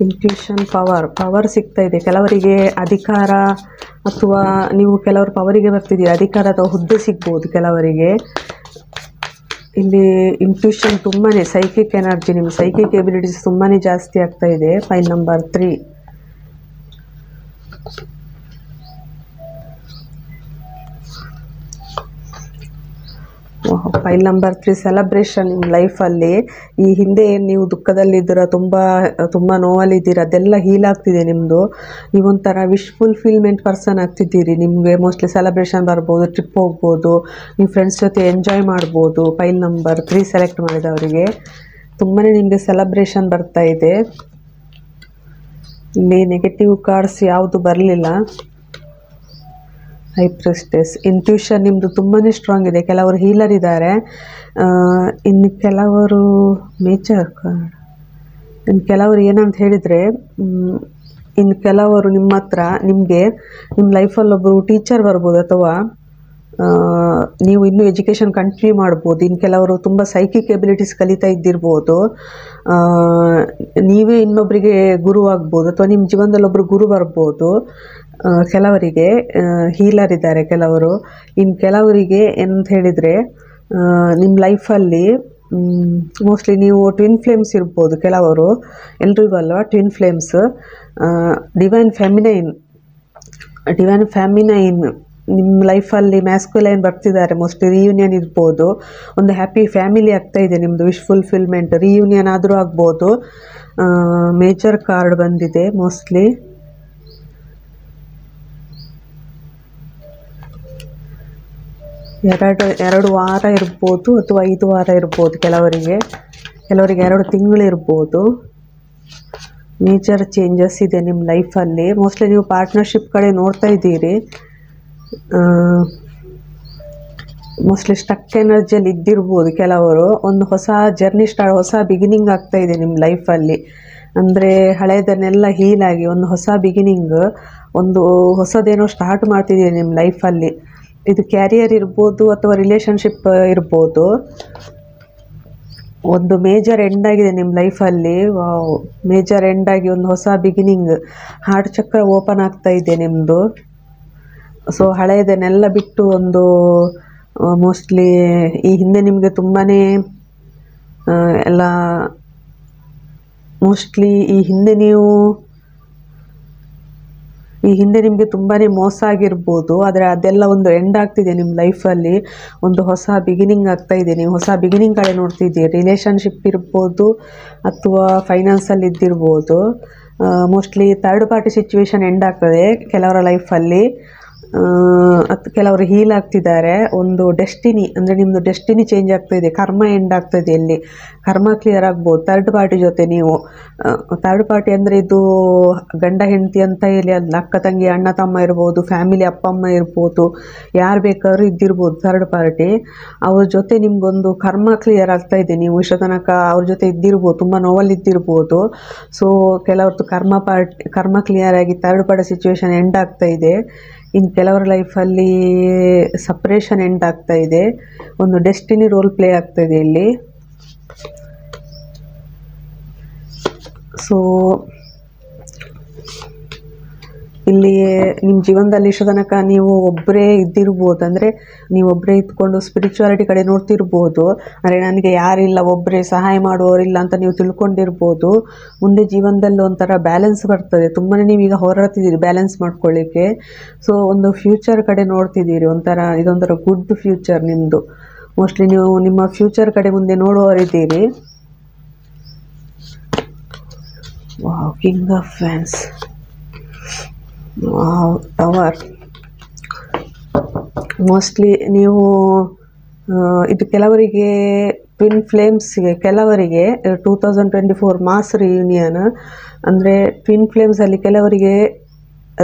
ಇಂಟ್ಯೂಷನ್ ಪವರ್ ಸಿಗ್ತಾ ಇದೆ ಕೆಲವರಿಗೆ. ಅಧಿಕಾರ ಅಥವಾ ನೀವು ಕೆಲವರು ಪವರಿಗೆ ಬರ್ತಿದ್ದೀರಿ, ಅಧಿಕಾರ ಅಥವಾ ಹುದ್ದೆ ಸಿಗ್ಬೋದು ಕೆಲವರಿಗೆ. ಇಲ್ಲಿ ಇಂಟ್ಯೂಷನ್ ತುಂಬಾ ಸೈಕಿಕ್ ಎನರ್ಜಿ, ನಿಮ್ಮ ಸೈಕಿಕ್ ಎಬಿಲಿಟೀಸ್ ತುಂಬಾ ಜಾಸ್ತಿ ಆಗ್ತಾ ಇದೆ. File number 3. Pile number 3, celebration ನಿಮ್ಮ ಲೈಫಲ್ಲಿ. ಈ ಹಿಂದೆ ಏನು ನೀವು ದುಃಖದಲ್ಲಿದ್ದೀರ, ತುಂಬ ನೋವಲ್ಲಿದ್ದೀರ, ಅದೆಲ್ಲ ಹೀಲ್ ಆಗ್ತಿದೆ ನಿಮ್ಮದು. ನೀವೊಂಥರ ವಿಶ್ ಫುಲ್ಫಿಲ್ಮೆಂಟ್ ಪರ್ಸನ್ ಆಗ್ತಿದ್ದೀರಿ. ನಿಮಗೆ ಮೋಸ್ಟ್ಲಿ ಸೆಲೆಬ್ರೇಷನ್ ಬರ್ಬೋದು, ಟ್ರಿಪ್ ಹೋಗ್ಬೋದು, ನಿಮ್ಮ ಫ್ರೆಂಡ್ಸ್ ಜೊತೆ ಎಂಜಾಯ್ ಮಾಡ್ಬೋದು. ಫೈಲ್ ನಂಬರ್ 3 ಸೆಲೆಕ್ಟ್ ಮಾಡಿದವರಿಗೆ ತುಂಬಾ ನಿಮಗೆ ಸೆಲೆಬ್ರೇಷನ್ ಬರ್ತಾ ಇದೆ. ಇಲ್ಲಿ ನೆಗೆಟಿವ್ ಕಾರ್ಡ್ಸ್ ಯಾವುದು ಬರಲಿಲ್ಲ. ಹೈ ಪ್ರಿಸ್ಟೆಸ್. ಇಂಟ್ಯೂಷನ್ ನಿಮ್ಮದು ತುಂಬಾ ಸ್ಟ್ರಾಂಗ್ ಇದೆ. ಕೆಲವರು ಹೀಲರ್ ಇದ್ದಾರೆ, ಇನ್ನು ಕೆಲವರು ನೇಚರ್ ಕಾರ್ಡ್. ಇನ್ನು ಕೆಲವರು ಏನಂತ ಹೇಳಿದರೆ, ಇನ್ನು ಕೆಲವರು ನಿಮ್ಮ ಹತ್ರ ನಿಮಗೆ ನಿಮ್ಮ ಲೈಫಲ್ಲಿ ಒಬ್ಬರು ಟೀಚರ್ ಬರ್ಬೋದು, ಅಥವಾ ನೀವು ಇನ್ನೂ ಎಜುಕೇಷನ್ ಕಂಟಿನ್ಯೂ ಮಾಡ್ಬೋದು. ಇನ್ನು ಕೆಲವರು ತುಂಬ ಸೈಕಿಕ್ ಎಬಿಲಿಟೀಸ್ ಕಲಿತಾ ಇದ್ದಿರ್ಬೋದು. ನೀವೇ ಇನ್ನೊಬ್ಬರಿಗೆ ಗುರು ಆಗ್ಬೋದು, ಅಥವಾ ನಿಮ್ಮ ಜೀವನದಲ್ಲಿ ಒಬ್ಬರು ಗುರು ಬರ್ಬೋದು. ಕೆಲವರಿಗೆ ಹೀಲರ್ ಇದ್ದಾರೆ ಕೆಲವರು. ಇನ್ನು ಕೆಲವರಿಗೆ ಏನಂತ ಹೇಳಿದರೆ, ನಿಮ್ಮ ಲೈಫಲ್ಲಿ ಮೋಸ್ಟ್ಲಿ ನೀವು ಟ್ವಿನ್ ಫ್ಲೇಮ್ಸ್ ಇರ್ಬೋದು. ಕೆಲವರು, ಎಲ್ರಿಗೂ ಅಲ್ವಾ ಟ್ವಿನ್ ಫ್ಲೇಮ್ಸ್. ಡಿವೈನ್ ಫ್ಯಾಮಿನೈನ್ ನಿಮ್ಮ ಲೈಫಲ್ಲಿ ಮ್ಯಾಸ್ಕ್ಯುಲೈನ್ ಬರ್ತಿದ್ದಾರೆ. ಮೋಸ್ಟ್ಲಿ ರಿಯೂನಿಯನ್ ಇರ್ಬೋದು. ಒಂದು ಹ್ಯಾಪಿ ಫ್ಯಾಮಿಲಿ ಆಗ್ತಾ ಇದೆ ನಿಮ್ಮದು. ವಿಶ್ ಫುಲ್ಫಿಲ್ಮೆಂಟ್, ರಿಯೂನಿಯನ್ ಆದರೂ ಆಗ್ಬೋದು. ಮೇಜರ್ ಕಾರ್ಡ್ ಬಂದಿದೆ ಮೋಸ್ಟ್ಲಿ. ಎರಡು ವಾರ ಇರ್ಬೋದು ಅಥವಾ 5 ವಾರ ಇರ್ಬೋದು ಕೆಲವರಿಗೆ. 2 ತಿಂಗಳು ಇರ್ಬೋದು. ಮೇಜರ್ ಚೇಂಜಸ್ ಇದೆ ನಿಮ್ಮ ಲೈಫಲ್ಲಿ. ಮೋಸ್ಟ್ಲಿ ನೀವು ಪಾರ್ಟ್ನರ್ಶಿಪ್ ಕಡೆ ನೋಡ್ತಾ ಇದ್ದೀರಿ. ಮೋಸ್ಟ್ಲಿ ಸ್ಟಕ್ ಎನರ್ಜಿಯಲ್ಲಿ ಇದ್ದಿರ್ಬೋದು ಕೆಲವರು. ಒಂದು ಹೊಸ ಜರ್ನಿ ಹೊಸ ಬಿಗಿನಿಂಗ್ ಆಗ್ತಾ ಇದೆ ನಿಮ್ಮ ಲೈಫಲ್ಲಿ. ಅಂದರೆ ಹಳೆಯದನ್ನೆಲ್ಲ ಹೀಲಾಗಿ ಒಂದು ಹೊಸ ಬಿಗಿನಿಂಗ್, ಒಂದು ಹೊಸದೇನೋ ಸ್ಟಾರ್ಟ್ ಮಾಡ್ತಿದ್ದೀರಿ ನಿಮ್ಮ ಲೈಫಲ್ಲಿ. ಇದು ಕ್ಯಾರಿಯರ್ ಇರ್ಬೋದು ಅಥವಾ ರಿಲೇಷನ್ಶಿಪ್ ಇರ್ಬೋದು. ಒಂದು ಮೇಜರ್ ಎಂಡ್ ಆಗಿದೆ ನಿಮ್ಮ ಲೈಫಲ್ಲಿ. ಮೇಜರ್ ಎಂಡ್ ಆಗಿ ಒಂದು ಹೊಸ ಬಿಗಿನಿಂಗ್, ಹಾರ್ಟ್ ಚಕ್ರ ಓಪನ್ ಆಗ್ತಾ ಇದೆ ನಿಮ್ಮದು. ಸೊ ಹಳೆಯದನ್ನೆಲ್ಲ ಬಿಟ್ಟು ಒಂದು ಮೋಸ್ಟ್ಲಿ ಈ ಹಿಂದೆ ನಿಮಗೆ ತುಂಬಾ ಎಲ್ಲ ಮೋಸ್ಟ್ಲಿ ಈ ಹಿಂದೆ ನಿಮಗೆ ತುಂಬಾ ಮೋಸ ಆಗಿರ್ಬೋದು. ಆದರೆ ಅದೆಲ್ಲ ಒಂದು ಎಂಡ್ ಆಗ್ತಿದೆ ನಿಮ್ಮ ಲೈಫಲ್ಲಿ. ಒಂದು ಹೊಸ ಬಿಗಿನಿಂಗ್ ಆಗ್ತಾ ಇದೆ. ನೀವು ಹೊಸ ಬಿಗಿನಿಂಗ್ ಕಡೆ ನೋಡ್ತಿದ್ದೀರಿ. ರಿಲೇಷನ್ಶಿಪ್ ಇರ್ಬೋದು ಅಥವಾ ಫೈನಾನ್ಸಲ್ಲಿ ಇದ್ದಿರ್ಬೋದು. Mostly third party situation end ಆಗ್ತದೆ ಕೆಲವರ ಲೈಫಲ್ಲಿ. ಕೆಲವರು ಹೀಲ್ ಆಗ್ತಿದ್ದಾರೆ. ಒಂದು ಡೆಸ್ಟಿನಿ ಅಂದರೆ ನಿಮ್ಮದು ಡೆಸ್ಟಿನಿ ಚೇಂಜ್ ಆಗ್ತಾ ಇದೆ. ಕರ್ಮ ಎಂಡ್ ಆಗ್ತಾಯಿದೆ. ಇಲ್ಲಿ ಕರ್ಮ ಕ್ಲಿಯರ್ ಆಗ್ಬೋದು ಥರ್ಡ್ ಪಾರ್ಟಿ ಜೊತೆ ನೀವು. ಥರ್ಡ್ ಪಾರ್ಟಿ ಅಂದರೆ ಇದು ಗಂಡ ಹೆಂಡತಿ ಅಂತ ಹೇಳಿ ಅಲ್ಲ, ಅಕ್ಕ ತಂಗಿ, ಅಣ್ಣ ತಮ್ಮ ಇರ್ಬೋದು, ಫ್ಯಾಮಿಲಿ ಅಪ್ಪ ಅಮ್ಮ ಇರ್ಬೋದು, ಯಾರು ಬೇಕಾದ್ರೂ ಇದ್ದಿರ್ಬೋದು ಥರ್ಡ್ ಪಾರ್ಟಿ. ಅವ್ರ ಜೊತೆ ನಿಮಗೊಂದು ಕರ್ಮ ಕ್ಲಿಯರ್ ಆಗ್ತಾ ಇದೆ. ನೀವು ಇಷ್ಟ ತನಕ ಅವ್ರ ಜೊತೆ ಇದ್ದಿರ್ಬೋದು, ತುಂಬ ನೋವಲ್ಲಿ ಇದ್ದಿರ್ಬೋದು. ಸೊ ಕೆಲವ್ರದ್ದು ಕರ್ಮ ಕ್ಲಿಯರ್ ಆಗಿ ಥರ್ಡ್ ಪಾರ್ಟಿ ಸಿಚುವೇಶನ್ ಎಂಡ್ ಆಗ್ತಾ ಇದೆ. ಇನ್ನು ಕೆಲವರ ಲೈಫಲ್ಲಿ ಸಪ್ರೇಷನ್ ಎಂಡ್ ಆಗ್ತಾ ಇದೆ. ಒಂದು ಡೆಸ್ಟಿನಿ ರೋಲ್ ಪ್ಲೇ ಆಗ್ತಾ ಇದೆ ಇಲ್ಲಿ. ಸೊ ಇಲ್ಲಿ ನಿಮ್ಮ ಜೀವನದಲ್ಲಿ ಇಷ್ಟು ತನಕ ನೀವು ಒಬ್ಬರೇ ಇದ್ದಿರ್ಬೋದು. ಅಂದರೆ ನೀವು ಒಬ್ಬರೇ ಇದ್ಕೊಂಡು ಸ್ಪಿರಿಚುವಾಲಿಟಿ ಕಡೆ ನೋಡ್ತಿರ್ಬೋದು. ಅಂದರೆ ನನಗೆ ಯಾರಿಲ್ಲ, ಒಬ್ಬರೇ ಸಹಾಯ ಮಾಡುವವರಿಲ್ಲ ಅಂತ ನೀವು ತಿಳ್ಕೊಂಡಿರ್ಬೋದು. ಮುಂದೆ ಜೀವನದಲ್ಲಿ ಒಂಥರ ಬ್ಯಾಲೆನ್ಸ್ ಬರ್ತದೆ. ತುಂಬಾ ನೀವೀಗ ಹೋರಾಡ್ತಿದ್ದೀರಿ ಬ್ಯಾಲೆನ್ಸ್ ಮಾಡ್ಕೊಳ್ಳಿಕ್ಕೆ. ಸೊ ಒಂದು ಫ್ಯೂಚರ್ ಕಡೆ ನೋಡ್ತಿದ್ದೀರಿ. ಇದೊಂಥರ ಗುಡ್ ಫ್ಯೂಚರ್ ನಿಮ್ಮದು. ಮೋಸ್ಟ್ಲಿ ನೀವು ನಿಮ್ಮ ಫ್ಯೂಚರ್ ಕಡೆ ಮುಂದೆ ನೋಡುವವರಿದ್ದೀರಿ. Wow, king of fans. Tower. Mostly ನೀವು ಇದು ಕೆಲವರಿಗೆ ಟ್ವಿನ್ ಫ್ಲೇಮ್ಸ್ಗೆ ಕೆಲವರಿಗೆ 2024 ಮಾಸ್ ರಿಯೂನಿಯನ್ ಅಂದರೆ ಟ್ವಿನ್ ಫ್ಲೇಮ್ಸಲ್ಲಿ ಕೆಲವರಿಗೆ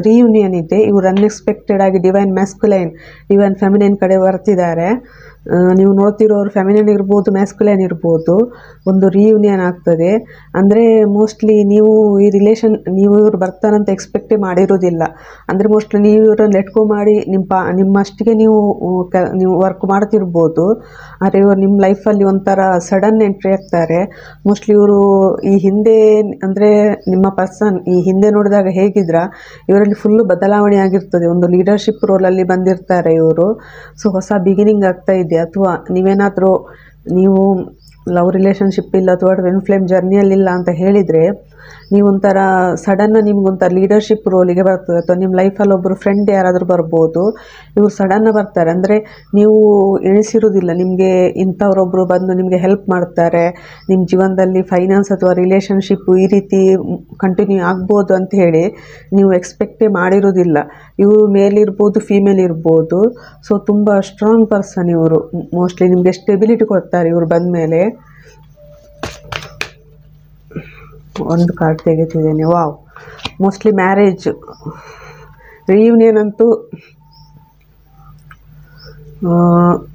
ರಿಯೂನಿಯನ್ ಇದೆ. ಇವರು ಅನ್ಎಕ್ಸ್ಪೆಕ್ಟೆಡ್ ಆಗಿ ಡಿವೈನ್ ಮ್ಯಾಸ್ಕುಲೈನ್ ಡಿವೈನ್ ಫೆಮಿನೈನ್ ಕಡೆ ಬರ್ತಿದ್ದಾರೆ. ನೀವು ನೋಡ್ತಿರೋರು ಫೆಮಿನೈನ್ ಇರ್ಬೋದು, ಮ್ಯಾಸ್ಕುಲೈನ್ ಇರ್ಬೋದು, ಒಂದು ರಿಯೂನಿಯನ್ ಆಗ್ತದೆ. ಅಂದರೆ ಮೋಸ್ಟ್ಲಿ ನೀವು ಈ ರಿಲೇಷನ್ ಇವರು ಬರ್ತಾರಂತ ಎಕ್ಸ್ಪೆಕ್ಟೇ ಮಾಡಿರೋದಿಲ್ಲ. ಅಂದರೆ ಮೋಸ್ಟ್ಲಿ ನೀವು ಇವರನ್ನು ಲೆಟ್ಕೋ ಮಾಡಿ ನಿಮ್ಮಷ್ಟಿಗೆ ನೀವು ವರ್ಕ್ ಮಾಡ್ತಿರ್ಬೋದು. ಆದರೆ ಇವರು ನಿಮ್ಮ ಲೈಫಲ್ಲಿ ಒಂಥರ ಸಡನ್ ಎಂಟ್ರಿ ಆಗ್ತಾರೆ. ಮೋಸ್ಟ್ಲಿ ಇವರು ಈ ಹಿಂದೆ ಅಂದರೆ ನಿಮ್ಮ ಪರ್ಸನ್ ಈ ಹಿಂದೆ ನೋಡಿದಾಗ ಹೇಗಿದ್ರ ಇವರಲ್ಲಿ ಫುಲ್ಲು ಬದಲಾವಣೆ ಆಗಿರ್ತದೆ. ಒಂದು ಲೀಡರ್ಶಿಪ್ ರೋಲಲ್ಲಿ ಬಂದಿರ್ತಾರೆ ಇವರು. ಸೊ ಹೊಸ ಬಿಗಿನಿಂಗ್ ಆಗ್ತಾ ಇದೆ. ಅಥವಾ ನೀವೇನಾದರೂ ನೀವು ಲವ್ ರಿಲೇಷನ್ಶಿಪ್ ಇಲ್ಲ ಅಥವಾ ಟ್ವಿನ್ ಫ್ಲೇಮ್ ಜರ್ನಿಯಲ್ಲಿಲ್ಲ ಅಂತ ಹೇಳಿದರೆ ನೀವೊಂಥರ ಸಡನ್ನ ನಿಮ್ಗೊಂಥರ ಲೀಡರ್ಶಿಪ್ ರೋಲಿಗೆ ಬರ್ತದೆ. ಅಥವಾ ನಿಮ್ಮ ಲೈಫಲ್ಲಿ ಒಬ್ಬರು ಫ್ರೆಂಡ್ ಯಾರಾದರೂ ಬರ್ಬೋದು. ಇವರು ಸಡನ್ನ ಬರ್ತಾರೆ. ಅಂದರೆ ನೀವು ಎಣಿಸಿರೋದಿಲ್ಲ ನಿಮಗೆ ಇಂಥವರೊಬ್ಬರು ಬಂದು ನಿಮಗೆ ಹೆಲ್ಪ್ ಮಾಡ್ತಾರೆ, ನಿಮ್ಮ ಜೀವನದಲ್ಲಿ ಫೈನಾನ್ಸ್ ಅಥವಾ ರಿಲೇಷನ್ಶಿಪ್ಪು ಈ ರೀತಿ ಕಂಟಿನ್ಯೂ ಆಗ್ಬೋದು ಅಂತ ಹೇಳಿ ನೀವು ಎಕ್ಸ್ಪೆಕ್ಟೇ ಮಾಡಿರೋದಿಲ್ಲ. ಇವರು ಮೇಲ್ ಇರ್ಬೋದು, ಫೀಮೇಲ್ ಇರ್ಬೋದು. ಸೊ ತುಂಬ ಸ್ಟ್ರಾಂಗ್ ಪರ್ಸನ್ ಇವರು. ಮೋಸ್ಟ್ಲಿ ನಿಮಗೆ ಸ್ಟೆಬಿಲಿಟಿ ಕೊಡ್ತಾರೆ ಇವರು ಬಂದ ಮೇಲೆ. ಒಂದು ಕಾರ್ಡ್ ತೆಗಿತಿದ್ದೇನೆ. ವಾವ್, ಮೋಸ್ಟ್ಲಿ ಮ್ಯಾರೇಜ್ ರಿಯೂನಿಯನ್ ಅಂತೂ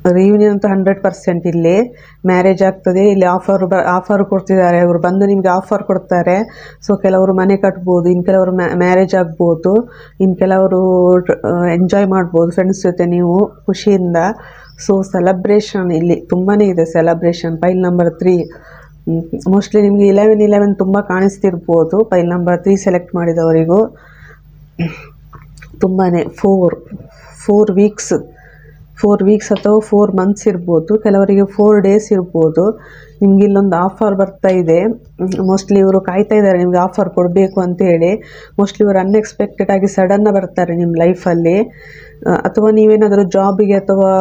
100% ಇಲ್ಲಿ ಮ್ಯಾರೇಜ್ ಆಗ್ತದೆ. ಇಲ್ಲಿ ಆಫರ್ ಕೊಡ್ತಿದ್ದಾರೆ. ಅವರು ಬಂದು ನಿಮಗೆ ಆಫರ್ ಕೊಡ್ತಾರೆ. ಸೊ ಕೆಲವರು ಮನೆ ಕಟ್ಬೋದು, ಇನ್ನು ಕೆಲವರು ಮ್ಯಾರೇಜ್ ಆಗ್ಬೋದು, ಇನ್ನು ಕೆಲವರು ಎಂಜಾಯ್ ಮಾಡ್ಬೋದು ಫ್ರೆಂಡ್ಸ್ ಜೊತೆ ನೀವು ಖುಷಿಯಿಂದ. ಸೊ ಸೆಲೆಬ್ರೇಷನ್ ಇಲ್ಲಿ ತುಂಬಾ ಇದೆ. ಸೆಲೆಬ್ರೇಷನ್ ಪೈಲ್ ನಂಬರ್ 3 ಮೋಸ್ಟ್ಲಿ ನಿಮಗೆ 11 ತುಂಬ ಕಾಣಿಸ್ತಿರ್ಬೋದು. ಪೈಲ್ ನಂಬರ್ 3 ಸೆಲೆಕ್ಟ್ ಮಾಡಿದವರಿಗೂ ತುಂಬಾ 4 ವೀಕ್ಸ್ ಅಥವಾ 4 ಮಂತ್ಸ್ ಇರ್ಬೋದು. ಕೆಲವರಿಗೆ 4 ಡೇಸ್ ಇರ್ಬೋದು. ನಿಮ್ಗೆ ಇಲ್ಲೊಂದು ಆಫರ್ ಬರ್ತಾ ಇದೆ. ಮೋಸ್ಟ್ಲಿ ಇವರು ಕಾಯ್ತಾ ಇದ್ದಾರೆ ನಿಮಗೆ ಆಫರ್ ಕೊಡಬೇಕು ಅಂತೇಳಿ. ಮೋಸ್ಟ್ಲಿ ಇವರು ಅನ್ಎಕ್ಸ್ಪೆಕ್ಟೆಡ್ ಆಗಿ ಸಡನ್ನ ಬರ್ತಾರೆ ನಿಮ್ಮ ಲೈಫಲ್ಲಿ. ಅಥವಾ ನೀವೇನಾದರೂ ಜಾಬಿಗೆ ಅಥವಾ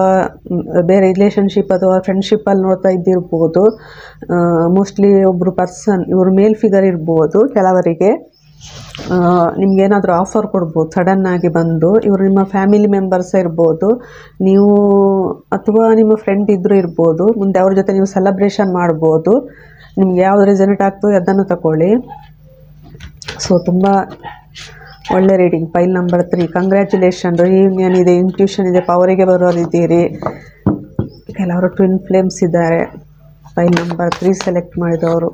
ಬೇರೆ ರಿಲೇಷನ್ಶಿಪ್ ಅಥವಾ ಫ್ರೆಂಡ್ಶಿಪ್ಪಲ್ಲಿ ನೋಡ್ತಾ ಇದ್ದಿರ್ಬೋದು. ಮೋಸ್ಟ್ಲಿ ಒಬ್ಬರು ಪರ್ಸನ್ ಇವರು ಮೇಲ್ ಫಿಗರ್ ಇರ್ಬೋದು. ಕೆಲವರಿಗೆ ನಿಮ್ಗೇನಾದರೂ ಆಫರ್ ಕೊಡ್ಬೋದು ಸಡನ್ನಾಗಿ ಬಂದು. ಇವರು ನಿಮ್ಮ ಫ್ಯಾಮಿಲಿ ಮೆಂಬರ್ಸ್ ಇರ್ಬೋದು, ನೀವು ಅಥವಾ ನಿಮ್ಮ ಫ್ರೆಂಡ್ ಇದ್ದರೂ ಇರ್ಬೋದು. ಮುಂದೆ ಅವ್ರ ಜೊತೆ ನೀವು ಸೆಲೆಬ್ರೇಷನ್ ಮಾಡ್ಬೋದು. ನಿಮ್ಗೆ ಯಾವ್ದು ರೆಸನೇಟ್ ಆಗ್ತದೆ ಅದನ್ನು ತಗೊಳ್ಳಿ. ಸೊ ತುಂಬ ಒಳ್ಳೆ ರೀಡಿಂಗ್. ಪೈಲ್ number 3 congratulation. ರಿಯೂನಿಯನ್ ಇದೆ, ಇಂಟ್ಯೂಷನ್ ಇದೆ, ಪವರಿಗೆ ಬರೋರಿದ್ದೀರಿ. ಕೆಲವರು ಟ್ವಿನ್ ಫ್ಲೇಮ್ಸ್ ಇದ್ದಾರೆ. ಪೈಲ್ ನಂಬರ್ 3 ಸೆಲೆಕ್ಟ್ ಮಾಡಿದವರು.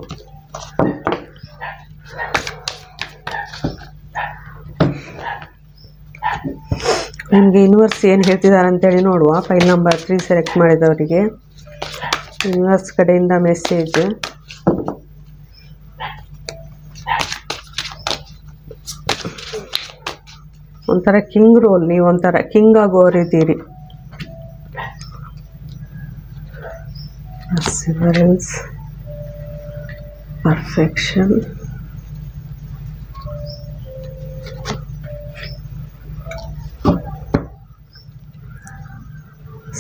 ನಿಮಗೆ ಯೂನಿವರ್ಸ್ ಏನು ಹೇಳ್ತಿದ್ದಾರೆ ಅಂತೇಳಿ ನೋಡುವ. ಪೈಲ್ ನಂಬರ್ 3 ಸೆಲೆಕ್ಟ್ ಮಾಡಿದವರಿಗೆ ಯೂನಿವರ್ಸ್ ಕಡೆಯಿಂದ ಮೆಸೇಜ್. ಒಂಥರ ಕಿಂಗ್ ರೋಲ್, ನೀವು ಒಂಥರ ಕಿಂಗ್ ಆಗೋರಿದ್ದೀರಿ. Perseverance, perfection,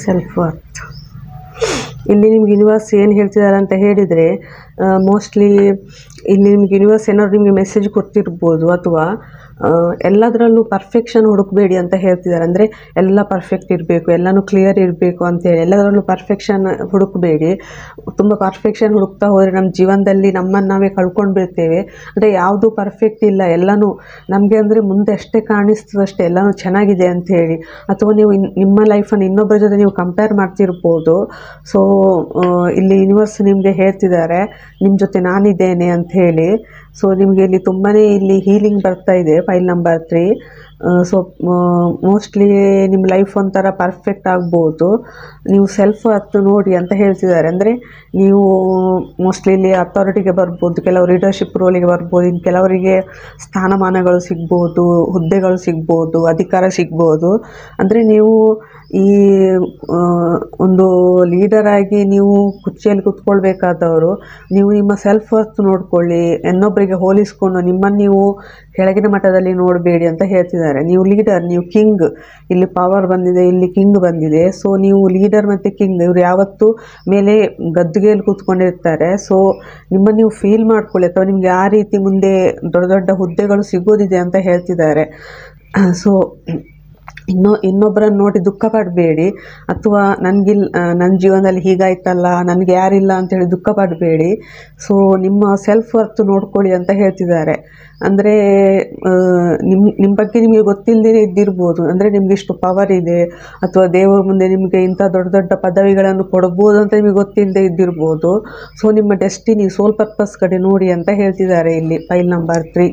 self worth. ಇಲ್ಲಿ ನಿಮ್ಗೆ ಯೂನಿವರ್ಸ್ ಏನು ಹೇಳ್ತಿದ್ದಾರೆ ಅಂತ ಹೇಳಿದರೆ ಮೋಸ್ಟ್ಲಿ ಇಲ್ಲಿ ನಿಮ್ಗೆ ಯೂನಿವರ್ಸ್ ಏನಾದ್ರು ನಿಮಗೆ ಮೆಸೇಜ್ ಕೊಡ್ತಿರ್ಬೋದು. ಅಥವಾ ಎಲ್ಲದರಲ್ಲೂ ಪರ್ಫೆಕ್ಷನ್ ಹುಡುಕಬೇಡಿ ಅಂತ ಹೇಳ್ತಿದ್ದಾರೆ. ಅಂದರೆ ಎಲ್ಲ ಪರ್ಫೆಕ್ಟ್ ಇರಬೇಕು, ಎಲ್ಲನೂ ಕ್ಲಿಯರ್ ಇರಬೇಕು ಅಂತೇಳಿ ಎಲ್ಲದರಲ್ಲೂ ಪರ್ಫೆಕ್ಷನ್ ಹುಡುಕಬೇಡಿ. ತುಂಬ ಪರ್ಫೆಕ್ಷನ್ ಹುಡುಕ್ತಾ ಹೋದರೆ ನಮ್ಮ ಜೀವನದಲ್ಲಿ ನಮ್ಮನ್ನು ನಾವೇ ಕಳ್ಕೊಂಡು ಬಿಡ್ತೇವೆ. ಅಂದರೆ ಯಾವುದೂ ಪರ್ಫೆಕ್ಟ್ ಇಲ್ಲ, ಎಲ್ಲನೂ ನಮಗೆ ಅಂದರೆ ಮುಂದೆ ಅಷ್ಟೇ ಕಾಣಿಸ್ತದಷ್ಟೇ ಎಲ್ಲನೂ ಚೆನ್ನಾಗಿದೆ ಅಂಥೇಳಿ. ಅಥವಾ ನೀವು ನಿಮ್ಮ ಲೈಫನ್ನು ಇನ್ನೊಬ್ಬರ ಜೊತೆ ನೀವು ಕಂಪೇರ್ ಮಾಡ್ತಿರ್ಬೋದು. ಸೊ ಇಲ್ಲಿ ಯೂನಿವರ್ಸ್ ನಿಮಗೆ ಹೇಳ್ತಿದ್ದಾರೆ ನಿಮ್ಮ ಜೊತೆ ನಾನಿದ್ದೇನೆ ಅಂಥೇಳಿ. ಸೊ ನಿಮಗೆ ಇಲ್ಲಿ ತುಂಬಾ ಇಲ್ಲಿ ಹೀಲಿಂಗ್ ಬರ್ತಾ ಇದೆ. File number 3. ಸೊ ಮೋಸ್ಟ್ಲಿ ನಿಮ್ಮ ಲೈಫ್ ಒಂಥರ ಪರ್ಫೆಕ್ಟ್ ಆಗ್ಬೋದು. ನೀವು ಸೆಲ್ಫ್ ವರ್ತ್ ನೋಡಿ ಅಂತ ಹೇಳ್ತಿದ್ದಾರೆ. ಅಂದರೆ ನೀವು ಮೋಸ್ಟ್ಲಿ ಇಲ್ಲಿ ಅಥಾರಿಟಿಗೆ ಬರ್ಬೋದು, ಕೆಲವರು ಲೀಡರ್ಶಿಪ್ ರೋಲಿಗೆ ಬರ್ಬೋದು, ಇನ್ನು ಕೆಲವರಿಗೆ ಸ್ಥಾನಮಾನಗಳು ಸಿಗ್ಬೋದು, ಹುದ್ದೆಗಳು ಸಿಗ್ಬೋದು, ಅಧಿಕಾರ ಸಿಗ್ಬೋದು. ಅಂದರೆ ನೀವು ಈ ಒಂದು ಲೀಡರಾಗಿ ನೀವು ಕುರ್ಚಿಯಲ್ಲಿ ಕೂತ್ಕೊಳ್ಬೇಕಾದವರು ನೀವು ನಿಮ್ಮ ಸೆಲ್ಫ್ ವರ್ತ್ ನೋಡ್ಕೊಳ್ಳಿ. ಇನ್ನೊಬ್ಬರಿಗೆ ಹೋಲಿಸ್ಕೊಂಡು ನಿಮ್ಮನ್ನು ನೀವು ಕೆಳಗಿನ ಮಟ್ಟದಲ್ಲಿ ನೋಡಬೇಡಿ ಅಂತ ಹೇಳ್ತಿದ್ದಾರೆ. ನೀವು ಲೀಡರ್, ನೀವು ಕಿಂಗ್. ಇಲ್ಲಿ ಪವರ್ ಬಂದಿದೆ, ಇಲ್ಲಿ ಕಿಂಗ್ ಬಂದಿದೆ. ಸೊ ನೀವು ಲೀಡರ್ ಮತ್ತು ಕಿಂಗ್ ಇವರು ಯಾವತ್ತೂ ಮೇಲೆ ಗದ್ದುಗೆಯಲ್ಲಿ ಕೂತ್ಕೊಂಡಿರ್ತಾರೆ. ಸೊ ನಿಮ್ಮನ್ನು ನೀವು ಫೀಲ್ ಮಾಡ್ಕೊಳ್ಳಿ. ಅಥವಾ ನಿಮಗೆ ಆ ರೀತಿ ಮುಂದೆ ದೊಡ್ಡ ದೊಡ್ಡ ಹುದ್ದೆಗಳು ಸಿಗೋದಿದೆ ಅಂತ ಹೇಳ್ತಿದ್ದಾರೆ. ಸೊ ಇನ್ನೊಬ್ಬರನ್ನು ನೋಡಿ ದುಃಖ ಪಡಬೇಡಿ, ಅಥವಾ ನನ್ನ ಜೀವನದಲ್ಲಿ ಹೀಗಾಯ್ತಲ್ಲ, ನನಗೆ ಯಾರಿಲ್ಲ ಅಂತೇಳಿ ದುಃಖ ಪಡಬೇಡಿ. ಸೊ ನಿಮ್ಮ ಸೆಲ್ಫ್ ವರ್ತ್ ನೋಡ್ಕೊಳ್ಳಿ ಅಂತ ಹೇಳ್ತಿದ್ದಾರೆ. ಅಂದರೆ ನಿಮ್ಮ ಬಗ್ಗೆ ನಿಮಗೆ ಗೊತ್ತಿಲ್ಲದೇ ಇದ್ದಿರ್ಬೋದು, ಅಂದರೆ ನಿಮ್ಗೆ ಇಷ್ಟು ಪವರ್ ಇದೆ, ಅಥವಾ ದೇವರ ಮುಂದೆ ನಿಮಗೆ ಇಂಥ ದೊಡ್ಡ ದೊಡ್ಡ ಪದವಿಗಳನ್ನು ಕೊಡ್ಬೋದು ಅಂತ ನಿಮಗೆ ಗೊತ್ತಿಲ್ಲದೆ ಇದ್ದಿರ್ಬೋದು. ಸೊ ನಿಮ್ಮ ಡೆಸ್ಟಿನಿ, ಸೋಲ್ ಪರ್ಪಸ್ ಕಡೆ ನೋಡಿ ಅಂತ ಹೇಳ್ತಿದ್ದಾರೆ ಇಲ್ಲಿ ಫೈಲ್ ನಂಬರ್ 3.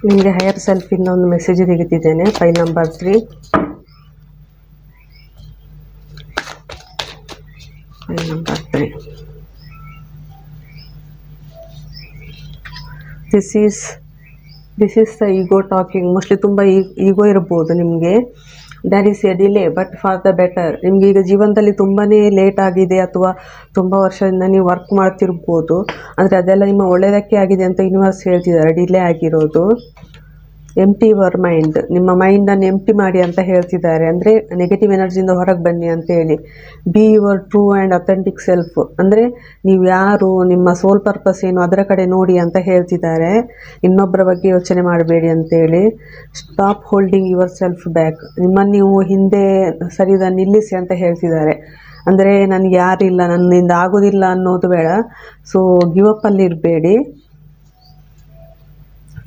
ನಿಮಗೆ ಹೈಯರ್ ಸೆಲ್ಫಿಂದ ಒಂದು ಮೆಸೇಜ್ ತೆಗಿತಿದ್ದೇನೆ. Pile number 3. Pile number 3. This is the ego talking. Mostly ತುಂಬ ಈಗೋ ಇರ್ಬೋದು ನಿಮಗೆ. There is a delay but for the better. ನಿಮಗೆ ಈಗ ಜೀವನದಲ್ಲಿ ತುಂಬಾ ಲೇಟ್ ಆಗಿದೆ, ಅಥವಾ ತುಂಬ ವರ್ಷದಿಂದ ನೀವು ವರ್ಕ್ ಮಾಡ್ತಿರ್ಬೋದು, ಅಂದರೆ ಅದೆಲ್ಲ ನಿಮ್ಮ ಒಳ್ಳೆಯದಕ್ಕೆ ಆಗಿದೆ ಅಂತ ಯೂನಿವರ್ಸ್ ಹೇಳ್ತಿದ್ದಾರೆ. ಡಿಲೇ ಆಗಿರೋದು. ಎಂಟಿ ಯುವರ್ ಮೈಂಡ್, ನಿಮ್ಮ ಮೈಂಡನ್ನು ಎಂಟಿ ಮಾಡಿ ಅಂತ ಹೇಳ್ತಿದ್ದಾರೆ. ಅಂದರೆ ನೆಗೆಟಿವ್ ಎನರ್ಜಿಯಿಂದ ಹೊರಗೆ ಬನ್ನಿ ಅಂತೇಳಿ. Be your true and authentic self, ಅಂದರೆ ನೀವು ಯಾರು, ನಿಮ್ಮ ಸೋಲ್ ಪರ್ಪಸ್ ಏನು, ಅದರ ಕಡೆ ನೋಡಿ ಅಂತ ಹೇಳ್ತಿದ್ದಾರೆ. ಇನ್ನೊಬ್ಬರ ಬಗ್ಗೆ ಯೋಚನೆ ಮಾಡಬೇಡಿ ಅಂತೇಳಿ. Stop holding your self back, ನಿಮ್ಮನ್ನು ನೀವು ಹಿಂದೆ ಸರಿದ ನಿಲ್ಲಿಸಿ ಅಂತ ಹೇಳ್ತಿದ್ದಾರೆ. ಅಂದರೆ ನನಗೆ ಯಾರಿಲ್ಲ, ನನ್ನಿಂದ ಆಗೋದಿಲ್ಲ ಅನ್ನೋದು ಬೇಡ. ಸೊ ಗಿವ್ ಅಪ್ ಅಲ್ಲಿ ಇರಬೇಡಿ.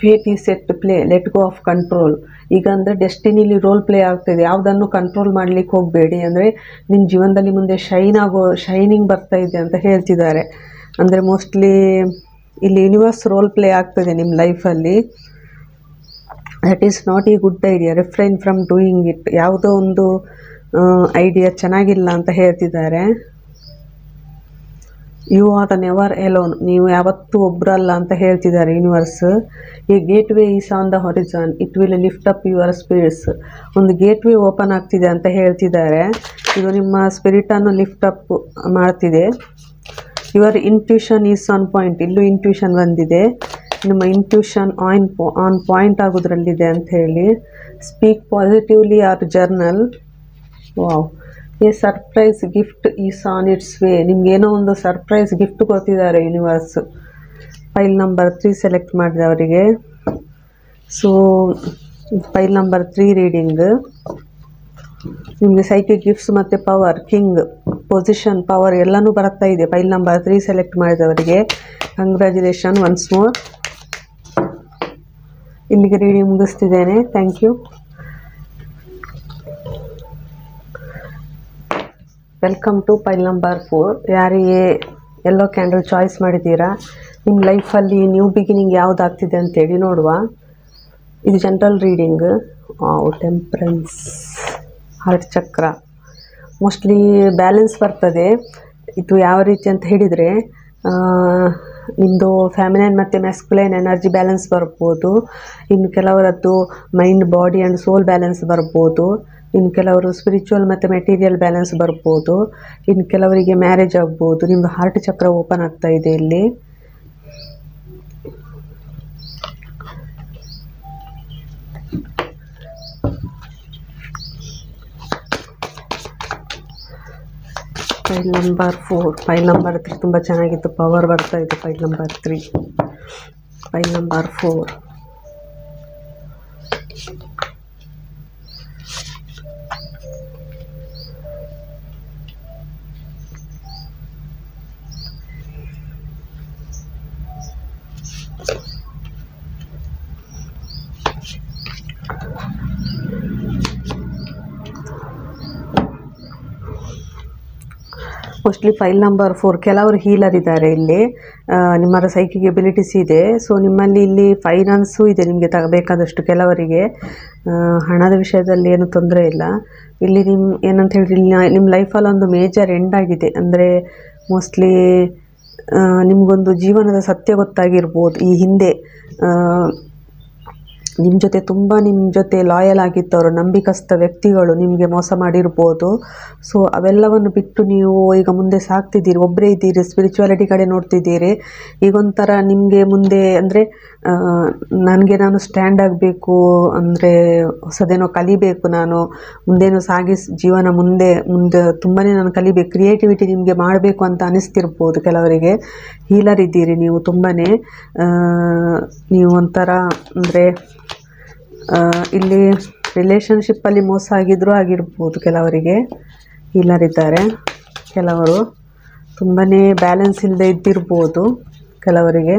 Fate is set to play, let go of control. ಈಗ ಅಂದರೆ ಡೆಸ್ಟಿನಿಲಿ ರೋಲ್ ಪ್ಲೇ ಆಗ್ತಾಯಿದೆ, ಯಾವುದನ್ನು ಕಂಟ್ರೋಲ್ ಮಾಡಲಿಕ್ಕೆ ಹೋಗಬೇಡಿ. ಅಂದರೆ ನಿಮ್ಮ ಜೀವನದಲ್ಲಿ ಮುಂದೆ ಶೈನಿಂಗ್ ಬರ್ತಾ ಇದೆ ಅಂತ ಹೇಳ್ತಿದ್ದಾರೆ. ಅಂದರೆ ಮೋಸ್ಟ್ಲಿ ಇಲ್ಲಿ ಯೂನಿವರ್ಸ್ ರೋಲ್ ಪ್ಲೇ ಆಗ್ತದೆ ನಿಮ್ಮ ಲೈಫಲ್ಲಿ. That is not a good idea, refrain from doing it. ಯಾವುದೋ ಒಂದು ಐಡಿಯಾ ಚೆನ್ನಾಗಿಲ್ಲ ಅಂತ ಹೇಳ್ತಿದ್ದಾರೆ. ಯು ಆರ್ ನೆವರ್ ಎಲೋನ್, ನೀವು ಯಾವತ್ತೂ ಒಬ್ಬರಲ್ಲ ಅಂತ ಹೇಳ್ತಿದ್ದಾರೆ ಯೂನಿವರ್ಸ್. ಈ gateway is on the horizon, it will lift up your spirits. ಒಂದು ಗೇಟ್ ವೇ ಓಪನ್ ಆಗ್ತಿದೆ ಅಂತ ಹೇಳ್ತಿದ್ದಾರೆ. ಇದು ನಿಮ್ಮ ಸ್ಪಿರಿಟನ್ನು ಲಿಫ್ಟ್ ಅಪ್ ಮಾಡ್ತಿದೆ. Your intuition is on point, ಇಲ್ಲೂ ಇಂಟ್ಯೂಷನ್ ಬಂದಿದೆ. ನಿಮ್ಮ ಇಂಟ್ಯೂಷನ್ ಆನ್ ಪಾಯಿಂಟ್ ಆಗೋದ್ರಲ್ಲಿದೆ ಅಂತ ಹೇಳಿ. Speak positively or journal. Wow. A surprise gift is on its way, ನಿಮ್ಗೇನೋ ಒಂದು ಸರ್ಪ್ರೈಸ್ ಗಿಫ್ಟ್ ಕೊಡ್ತಿದ್ದಾರೆ ಯೂನಿವರ್ಸ್. ಫೈಲ್ ನಂಬರ್ 3 ಸೆಲೆಕ್ಟ್ ಮಾಡಿದವರಿಗೆ. So pile number 3 reading. ನಿಮಗೆ ಸೈಕಿಕ್ ಗಿಫ್ಟ್ಸ್ ಮತ್ತು ಪವರ್, ಕಿಂಗ್, ಪೊಸಿಷನ್, ಪವರ್ ಎಲ್ಲನೂ ಬರ್ತಾ ಇದೆ. ಫೈಲ್ ನಂಬರ್ 3 ಸೆಲೆಕ್ಟ್ ಮಾಡಿದವರಿಗೆ ಕಂಗ್ರ್ಯಾಚುಲೇಷನ್ ಒನ್ಸ್ ಮೋರ್. ಇಲ್ಲಿಗೆ ರೀಡಿಂಗ್ ಮುಗಿಸ್ತಿದ್ದೇನೆ. Thank you. Welcome to file number 4. ಯಾರಿಗೆ ಎಲ್ಲೋ ಕ್ಯಾಂಡಲ್ ಚಾಯ್ಸ್ ಮಾಡಿದ್ದೀರಾ, ನಿಮ್ಮ ಲೈಫಲ್ಲಿ ನ್ಯೂ ಬಿಗಿನಿಂಗ್ ಯಾವುದಾಗ್ತಿದೆ ಅಂತೇಳಿ ನೋಡುವ. ಇದು ಜನರಲ್ ರೀಡಿಂಗ್. ಟೆಂಪರೆನ್ಸ್, ಹಾರ್ಟ್ ಚಕ್ರ. ಮೋಸ್ಟ್ಲಿ ಬ್ಯಾಲೆನ್ಸ್ ಬರ್ತದೆ. ಇದು ಯಾವ ರೀತಿ ಅಂತ ಹೇಳಿದರೆ, ನಿಮ್ಮದು ಫ್ಯಾಮಿಲೈನ್ ಮತ್ತು ಮ್ಯಾಸ್ಕ್ಯುಲೈನ್ ಎನರ್ಜಿ ಬ್ಯಾಲೆನ್ಸ್ ಬರ್ಬೋದು. ಇನ್ನು ಕೆಲವರದ್ದು mind, body and soul balance ಬರ್ಬೋದು. ಇನ್ನು ಕೆಲವರು ಸ್ಪಿರಿಚುವಲ್ ಮತ್ತು ಮೆಟೀರಿಯಲ್ ಬ್ಯಾಲೆನ್ಸ್ ಬರ್ಬೋದು. ಇನ್ನು ಕೆಲವರಿಗೆ ಮ್ಯಾರೇಜ್ ಆಗ್ಬೋದು. ನಿಮ್ಮದು ಹಾರ್ಟ್ ಚಕ್ರ ಓಪನ್ ಆಗ್ತಾ ಇದೆ ಇಲ್ಲಿ. File number 4. ಫೈಲ್ ನಂಬರ್ 3 ತುಂಬ ಚೆನ್ನಾಗಿತ್ತು, ಪವರ್ ಬರ್ತಾ ಇದೆ. File number 3. Pile number 4. Mostly file number 4 ಕೆಲವರು ಹೀಲರ್ ಇದ್ದಾರೆ ಇಲ್ಲಿ. ನಿಮ್ಮ ಸೈಕಿಕ್ ಎಬಿಲಿಟೀಸ್ ಇದೆ. ಸೊ ನಿಮ್ಮಲ್ಲಿ ಇಲ್ಲಿ ಫೈನಾನ್ಸು ಇದೆ ನಿಮಗೆ ಬೇಕಾದಷ್ಟು. ಕೆಲವರಿಗೆ ಹಣದ ವಿಷಯದಲ್ಲಿ ಏನು ತೊಂದರೆ ಇಲ್ಲ. ಇಲ್ಲಿ ಏನಂತ ಹೇಳಿದ್ರೆ, ನಿಮ್ಮ ಲೈಫಲ್ಲಿ ಒಂದು ಮೇಜರ್ ಎಂಡ್ ಆಗಿದೆ. ಅಂದರೆ ಮೋಸ್ಟ್ಲಿ ನಿಮಗೊಂದು ಜೀವನದ ಸತ್ಯ ಗೊತ್ತಾಗಿರ್ಬೋದು. ಈ ಹಿಂದೆ ನಿಮ್ಮ ಜೊತೆ ನಿಮ್ಮ ಜೊತೆ ಲಾಯಲ್ ಆಗಿದ್ದವರು, ನಂಬಿಕಸ್ಥ ವ್ಯಕ್ತಿಗಳು ನಿಮಗೆ ಮೋಸ ಮಾಡಿರ್ಬೋದು. ಸೊ ಅವೆಲ್ಲವನ್ನು ಬಿಟ್ಟು ನೀವು ಈಗ ಮುಂದೆ ಸಾಗ್ತಿದ್ದೀರಿ, ಒಬ್ಬರೇ ಇದ್ದೀರಿ, ಸ್ಪಿರಿಚುವಾಲಿಟಿ ಕಡೆ ನೋಡ್ತಿದ್ದೀರಿ. ಈಗೊಂಥರ ನಿಮಗೆ ಮುಂದೆ ಅಂದರೆ ನಾನು ಸ್ಟ್ಯಾಂಡ್ ಆಗಬೇಕು, ಅಂದರೆ ಹೊಸದೇನೋ ಕಲಿಬೇಕು, ನಾನು ಮುಂದೇನೋ ಜೀವನ ಮುಂದೆ ತುಂಬಾ ನಾನು ಕಲಿಬೇಕು, ಕ್ರಿಯೇಟಿವಿಟಿ ನಿಮಗೆ ಮಾಡಬೇಕು ಅಂತ ಅನಿಸ್ತಿರ್ಬೋದು ಕೆಲವರಿಗೆ. ಹೀಲರ್ ಇದ್ದೀರಿ ನೀವು ತುಂಬಾ. ನೀವು ಒಂಥರ ಅಂದರೆ ಇಲ್ಲಿ ರಿಲೇಷನ್ಶಿಪ್ಪಲ್ಲಿ ಮೋಸ ಆಗಿರ್ಬೋದು ಕೆಲವರಿಗೆ. ಹೀಲರ್ ಇದ್ದಾರೆ. ಕೆಲವರು ತುಂಬಾ ಬ್ಯಾಲೆನ್ಸ್ ಇಲ್ಲದೆ ಇದ್ದಿರ್ಬೋದು ಕೆಲವರಿಗೆ.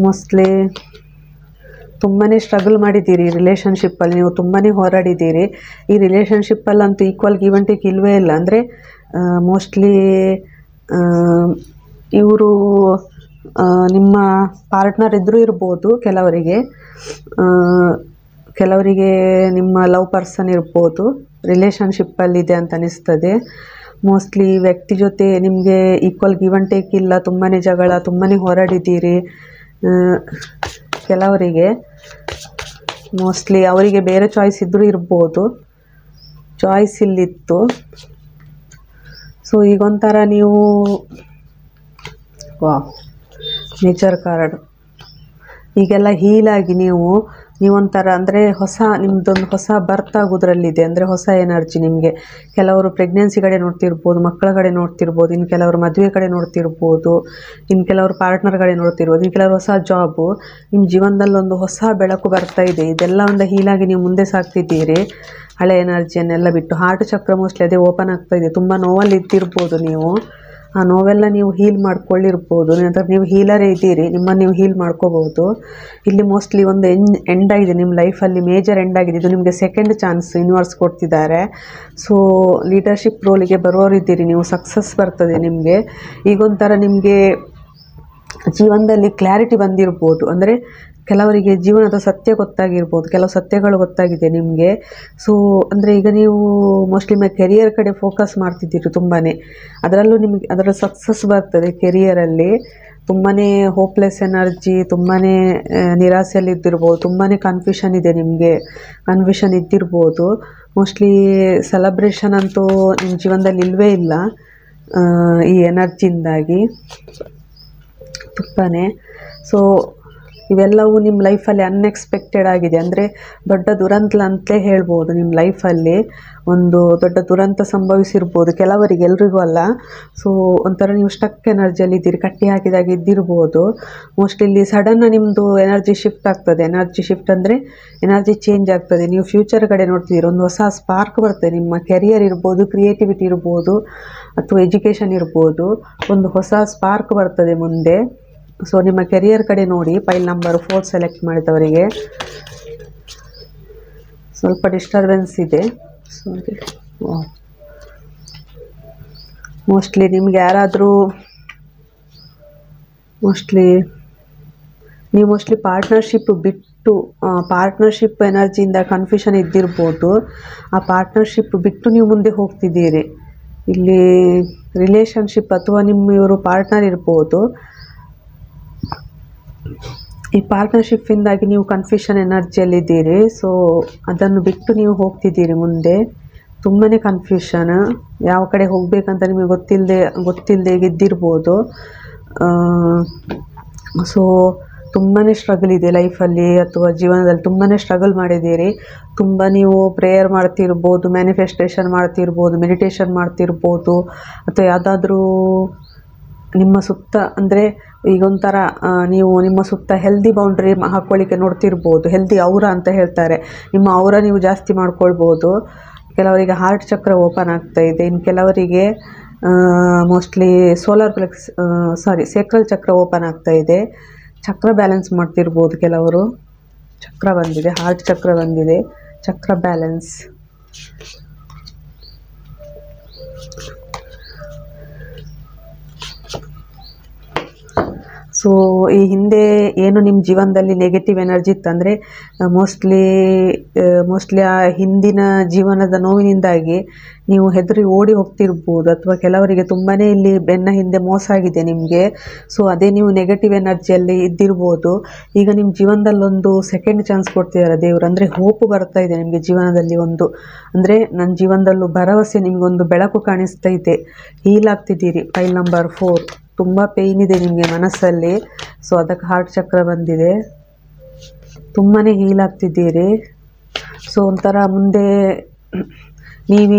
ಮೋಸ್ಟ್ಲಿ ತುಂಬಾ ಸ್ಟ್ರಗಲ್ ಮಾಡಿದ್ದೀರಿ ರಿಲೇಷನ್ಶಿಪ್ಪಲ್ಲಿ, ನೀವು ತುಂಬಾ ಹೋರಾಡಿದ್ದೀರಿ. ಈ ರಿಲೇಷನ್ಶಿಪ್ಪಲ್ಲಂತೂ ಈಕ್ವಲ್ ಗಿವ್ ಆ್ಯಂಡ್ ಟೇಕ್ ಇಲ್ಲವೇ ಇಲ್ಲ. ಅಂದರೆ ಮೋಸ್ಟ್ಲಿ ಇವರು ನಿಮ್ಮ ಪಾರ್ಟ್ನರ್ ಇದ್ದರೂ ಇರ್ಬೋದು ಕೆಲವರಿಗೆ ನಿಮ್ಮ ಲವ್ ಪರ್ಸನ್ ಇರ್ಬೋದು ರಿಲೇಷನ್ಶಿಪ್ಪಲ್ಲಿದೆ ಅಂತ ಅನಿಸ್ತದೆ. ಮೋಸ್ಟ್ಲಿ ವ್ಯಕ್ತಿ ಜೊತೆ ನಿಮಗೆ ಈಕ್ವಲ್ ಗಿವ್ ಆ್ಯಂಡ್ ಟೇಕ್ ಇಲ್ಲ, ತುಂಬಾ ಜಗಳ, ತುಂಬಾ ಹೋರಾಡಿದ್ದೀರಿ. ಕೆಲವರಿಗೆ ಮೋಸ್ಟ್ಲಿ ಅವರಿಗೆ ಬೇರೆ ಚಾಯ್ಸ್ ಇದ್ದರೂ ಇರ್ಬೋದು, ಚಾಯ್ಸ್ ಇಲ್ಲಿತ್ತು. ಸೊ ಈಗೊಂಥರ ನೀವು ನೇಚರ್ ಕಾರ್ಡ್ ಈಗೆಲ್ಲ ಹೀಲಾಗಿ ನೀವೊಂಥರ ಅಂದರೆ ನಿಮ್ಮದೊಂದು ಹೊಸ ಬರ್ತ್ ಆಗೋದ್ರಲ್ಲಿದೆ. ಅಂದರೆ ಹೊಸ ಎನರ್ಜಿ ನಿಮಗೆ. ಕೆಲವರು ಪ್ರೆಗ್ನೆನ್ಸಿ ಕಡೆ ನೋಡ್ತಿರ್ಬೋದು, ಮಕ್ಕಳ ಕಡೆ ನೋಡ್ತಿರ್ಬೋದು, ಇನ್ನು ಕೆಲವರು ಮದುವೆ ಕಡೆ ನೋಡ್ತಿರ್ಬೋದು, ಇನ್ನು ಕೆಲವರು ಪಾರ್ಟ್ನರ್ ಕಡೆ ನೋಡ್ತಿರ್ಬೋದು, ಇನ್ನು ಕೆಲವರು ಹೊಸ ಜಾಬು. ನಿಮ್ಮ ಜೀವನದಲ್ಲಿ ಒಂದು ಹೊಸ ಬೆಳಕು ಬರ್ತಾ ಇದೆ. ಇದೆಲ್ಲ ಒಂದು ಹೀಲಾಗಿ ನೀವು ಮುಂದೆ ಸಾಗ್ತಿದ್ದೀರಿ ಹಳೆ ಎನರ್ಜಿಯನ್ನೆಲ್ಲ ಬಿಟ್ಟು. ಹಾರ್ಟ್ ಚಕ್ರ ಮೋಸ್ಟ್ಲಿ ಅದೇ ಓಪನ್ ಆಗ್ತಾ ಇದೆ. ತುಂಬ ನೋವಲ್ಲಿ ಇದ್ದಿರ್ಬೋದು ನೀವು. ಆ ನೋವೆಲ್ಲ ನೀವು ಹೀಲ್ ಮಾಡ್ಕೊಳ್ಳಿರ್ಬೋದು. ನಂತರ ನೀವು ಹೀಲರೇ ಇದ್ದೀರಿ, ನಿಮ್ಮನ್ನು ನೀವು ಹೀಲ್ ಮಾಡ್ಕೋಬೋದು. ಇಲ್ಲಿ ಮೋಸ್ಟ್ಲಿ ಒಂದು ಎಂಡ್ ಆಗಿದೆ ನಿಮ್ಮ ಲೈಫಲ್ಲಿ, ಮೇಜರ್ ಎಂಡ್ ಆಗಿದೆ. ಇದು ನಿಮಗೆ ಸೆಕೆಂಡ್ ಚಾನ್ಸ್ ಯೂನಿವರ್ಸ್ ಕೊಡ್ತಿದ್ದಾರೆ. ಸೊ ಲೀಡರ್ಶಿಪ್ ರೋಲಿಗೆ ಬರೋರಿದ್ದೀರಿ ನೀವು, ಸಕ್ಸಸ್ ಬರ್ತದೆ ನಿಮಗೆ. ಈಗೊಂಥರ ನಿಮಗೆ ಜೀವನದಲ್ಲಿ ಕ್ಲಾರಿಟಿ ಬಂದಿರ್ಬೋದು. ಅಂದರೆ ಕೆಲವರಿಗೆ ಜೀವನದ ಸತ್ಯ ಗೊತ್ತಾಗಿರ್ಬೋದು, ಕೆಲವು ಸತ್ಯಗಳು ಗೊತ್ತಾಗಿದೆ ನಿಮಗೆ. ಸೊ ಅಂದರೆ ಈಗ ನೀವು ಮೋಸ್ಟ್ಲಿ ಕೆರಿಯರ್ ಕಡೆ ಫೋಕಸ್ ಮಾಡ್ತಿದ್ದೀರಿ ತುಂಬಾ. ಅದರಲ್ಲೂ ಸಕ್ಸಸ್ ಬರ್ತದೆ ಕೆರಿಯರಲ್ಲಿ. ತುಂಬಾ ಹೋಪ್ಲೆಸ್ ಎನರ್ಜಿ, ತುಂಬಾ ನಿರಾಸೆಯಲ್ಲಿ ಇದ್ದಿರ್ಬೋದು, ತುಂಬಾ ಕನ್ಫ್ಯೂಷನ್ ಇದೆ ನಿಮಗೆ, ಕನ್ಫ್ಯೂಷನ್ ಇದ್ದಿರ್ಬೋದು. ಮೋಸ್ಟ್ಲಿ ಸೆಲೆಬ್ರೇಷನ್ ಅಂತೂ ನಿಮ್ಮ ಜೀವನದಲ್ಲಿ ಇಲ್ಲವೇ ಇಲ್ಲ ಈ ಎನರ್ಜಿಯಿಂದಾಗಿ ತುಂಬಾ. ಸೊ ಇವೆಲ್ಲವೂ ನಿಮ್ಮ ಲೈಫಲ್ಲಿ ಅನ್ಎಕ್ಸ್ಪೆಕ್ಟೆಡ್ ಆಗಿದೆ. ಅಂದರೆ ದೊಡ್ಡ ದುರಂತ ಅಂತಲೇ ಹೇಳ್ಬೋದು. ನಿಮ್ಮ ಲೈಫಲ್ಲಿ ಒಂದು ದೊಡ್ಡ ದುರಂತ ಸಂಭವಿಸಿರ್ಬೋದು ಕೆಲವರಿಗೆ, ಎಲ್ರಿಗೂ ಅಲ್ಲ. ಸೊ ಒಂಥರ ನೀವು ಸ್ಟಕ್ ಎನರ್ಜಿಯಲ್ಲಿ ಇದ್ದೀರಿ, ಕಟ್ಟಿ ಹಾಕಿದಾಗ ಇದ್ದಿರ್ಬೋದು. ಮೋಸ್ಟ್ಲಿ ಇಲ್ಲಿ ಸಡನ್ನ ನಿಮ್ಮದು ಎನರ್ಜಿ ಶಿಫ್ಟ್ ಆಗ್ತದೆ. ಎನರ್ಜಿ ಶಿಫ್ಟ್ ಅಂದರೆ ಎನರ್ಜಿ ಚೇಂಜ್ ಆಗ್ತದೆ. ನೀವು ಫ್ಯೂಚರ್ ಕಡೆ ನೋಡ್ತಿದ್ದೀರಿ, ಒಂದು ಹೊಸ ಸ್ಪಾರ್ಕ್ ಬರ್ತದೆ. ನಿಮ್ಮ ಕೆರಿಯರ್ ಇರ್ಬೋದು, ಕ್ರಿಯೇಟಿವಿಟಿ ಇರ್ಬೋದು, ಅಥವಾ ಎಜುಕೇಷನ್ ಇರ್ಬೋದು, ಒಂದು ಹೊಸ ಸ್ಪಾರ್ಕ್ ಬರ್ತದೆ ಮುಂದೆ. ಸೊ ನಿಮ್ಮ ಕೆರಿಯರ್ ಕಡೆ ನೋಡಿ. ಫೈಲ್ ನಂಬರ್ 4 ಸೆಲೆಕ್ಟ್ ಮಾಡಿದವರಿಗೆ ಸ್ವಲ್ಪ ಡಿಸ್ಟರ್ಬೆನ್ಸ್ ಇದೆ, ಸಾರಿ. ಮೋಸ್ಟ್ಲಿ ನಿಮ್ಗೆ ಯಾರಾದರೂ ನೀವು ಪಾರ್ಟ್ನರ್ಶಿಪ್ ಬಿಟ್ಟು, ಪಾರ್ಟ್ನರ್ಶಿಪ್ ಎನರ್ಜಿಯಿಂದ ಕನ್ಫ್ಯೂಷನ್ ಇದ್ದಿರ್ಬೋದು. ಆ ಪಾರ್ಟ್ನರ್ಶಿಪ್ ಬಿಟ್ಟು ನೀವು ಮುಂದೆ ಹೋಗ್ತಿದ್ದೀರಿ. ಇಲ್ಲಿ ರಿಲೇಷನ್ಶಿಪ್ ಅಥವಾ ಇವರು ಪಾರ್ಟ್ನರ್ ಇರ್ಬೋದು. ಈ ಪಾರ್ಟ್ನರ್ಶಿಪ್ಪಿಂದಾಗಿ ನೀವು ಕನ್ಫ್ಯೂಷನ್ ಎನರ್ಜಿಯಲ್ಲಿದ್ದೀರಿ. ಸೊ ಅದನ್ನು ಬಿಟ್ಟು ನೀವು ಹೋಗ್ತಿದ್ದೀರಿ ಮುಂದೆ. ತುಂಬಾ ಕನ್ಫ್ಯೂಷನ್, ಯಾವ ಕಡೆ ಹೋಗಬೇಕಂತ ನಿಮಗೆ ಗೊತ್ತಿಲ್ಲದೆ ಇದ್ದಿರ್ಬೋದು. ಸೊ ತುಂಬಾ ಸ್ಟ್ರಗಲ್ ಇದೆ ಲೈಫಲ್ಲಿ ಅಥವಾ ಜೀವನದಲ್ಲಿ, ತುಂಬಾ ಸ್ಟ್ರಗಲ್ ಮಾಡಿದ್ದೀರಿ. ತುಂಬ ನೀವು ಪ್ರೇಯರ್ ಮಾಡ್ತಿರ್ಬೋದು, ಮ್ಯಾನಿಫೆಸ್ಟೇಷನ್ ಮಾಡ್ತಿರ್ಬೋದು, ಮೆಡಿಟೇಷನ್ ಮಾಡ್ತಿರ್ಬೋದು, ಅಥವಾ ಯಾವುದಾದ್ರೂ ನಿಮ್ಮ ಸುತ್ತ, ಅಂದರೆ ಈಗೊಂಥರ ನೀವು ನಿಮ್ಮ ಸುತ್ತ ಹೆಲ್ದಿ ಬೌಂಡ್ರಿ ಹಾಕ್ಕೊಳ್ಳಿಕ್ಕೆ ನೋಡ್ತಿರ್ಬೋದು. ಹೆಲ್ದಿ ಔರ ಅಂತ ಹೇಳ್ತಾರೆ, ನಿಮ್ಮ ಔರ ನೀವು ಜಾಸ್ತಿ ಮಾಡ್ಕೊಳ್ಬೋದು. ಕೆಲವರಿಗೆ ಹಾರ್ಟ್ ಚಕ್ರ ಓಪನ್ ಆಗ್ತಾ ಇದೆ, ಇನ್ನು ಕೆಲವರಿಗೆ ಮೋಸ್ಟ್ಲಿ ಸೇಕ್ರಲ್ ಚಕ್ರ ಓಪನ್ ಆಗ್ತಾ ಇದೆ. ಚಕ್ರ ಬ್ಯಾಲೆನ್ಸ್ ಮಾಡ್ತಿರ್ಬೋದು ಕೆಲವರು. ಚಕ್ರ ಬಂದಿದೆ, ಹಾರ್ಟ್ ಚಕ್ರ ಬಂದಿದೆ, ಚಕ್ರ ಬ್ಯಾಲೆನ್ಸ್. ಸೊ ಈ ಹಿಂದೆ ಏನು ನಿಮ್ಮ ಜೀವನದಲ್ಲಿ ನೆಗೆಟಿವ್ ಎನರ್ಜಿ ಇತ್ತಂದರೆ ಮೋಸ್ಟ್ಲಿ ಆ ಹಿಂದಿನ ಜೀವನದ ನೋವಿನಿಂದಾಗಿ ನೀವು ಹೆದರಿ ಓಡಿ ಹೋಗ್ತಿರ್ಬೋದು, ಅಥವಾ ಕೆಲವರಿಗೆ ತುಂಬಾ ಇಲ್ಲಿ ಬೆನ್ನ ಹಿಂದೆ ಮೋಸ ಆಗಿದೆ ನಿಮಗೆ. ಸೊ ಅದೇ ನೀವು ನೆಗೆಟಿವ್ ಎನರ್ಜಿಯಲ್ಲಿ ಇದ್ದಿರ್ಬೋದು. ಈಗ ನಿಮ್ಮ ಜೀವನದಲ್ಲಿ ಒಂದು ಸೆಕೆಂಡ್ ಚಾನ್ಸ್ ಕೊಡ್ತಿದ್ದಾರೆ ದೇವರು, ಅಂದರೆ ಹೋಪ್ ಬರ್ತಾ ಇದೆ ನಿಮಗೆ ಜೀವನದಲ್ಲಿ ಒಂದು, ಅಂದರೆ ನನ್ನ ಜೀವನದಲ್ಲೂ ಭರವಸೆ, ನಿಮಗೊಂದು ಬೆಳಕು ಕಾಣಿಸ್ತೈತೆ, ಹೀಲ್ ಆಗ್ತಿದ್ದೀರಿ. ಫೈಲ್ ನಂಬರ್ 4, ತುಂಬ ಪೇಯ್ನ್ ಇದೆ ನಿಮಗೆ ಮನಸ್ಸಲ್ಲಿ. ಸೊ ಅದಕ್ಕೆ ಹಾರ್ಟ್ ಚಕ್ರ ಬಂದಿದೆ, ತುಂಬಾ ಹೀಲ್ ಆಗ್ತಿದ್ದೀರಿ. ಸೊ ಒಂಥರ ಮುಂದೆ ನೀವು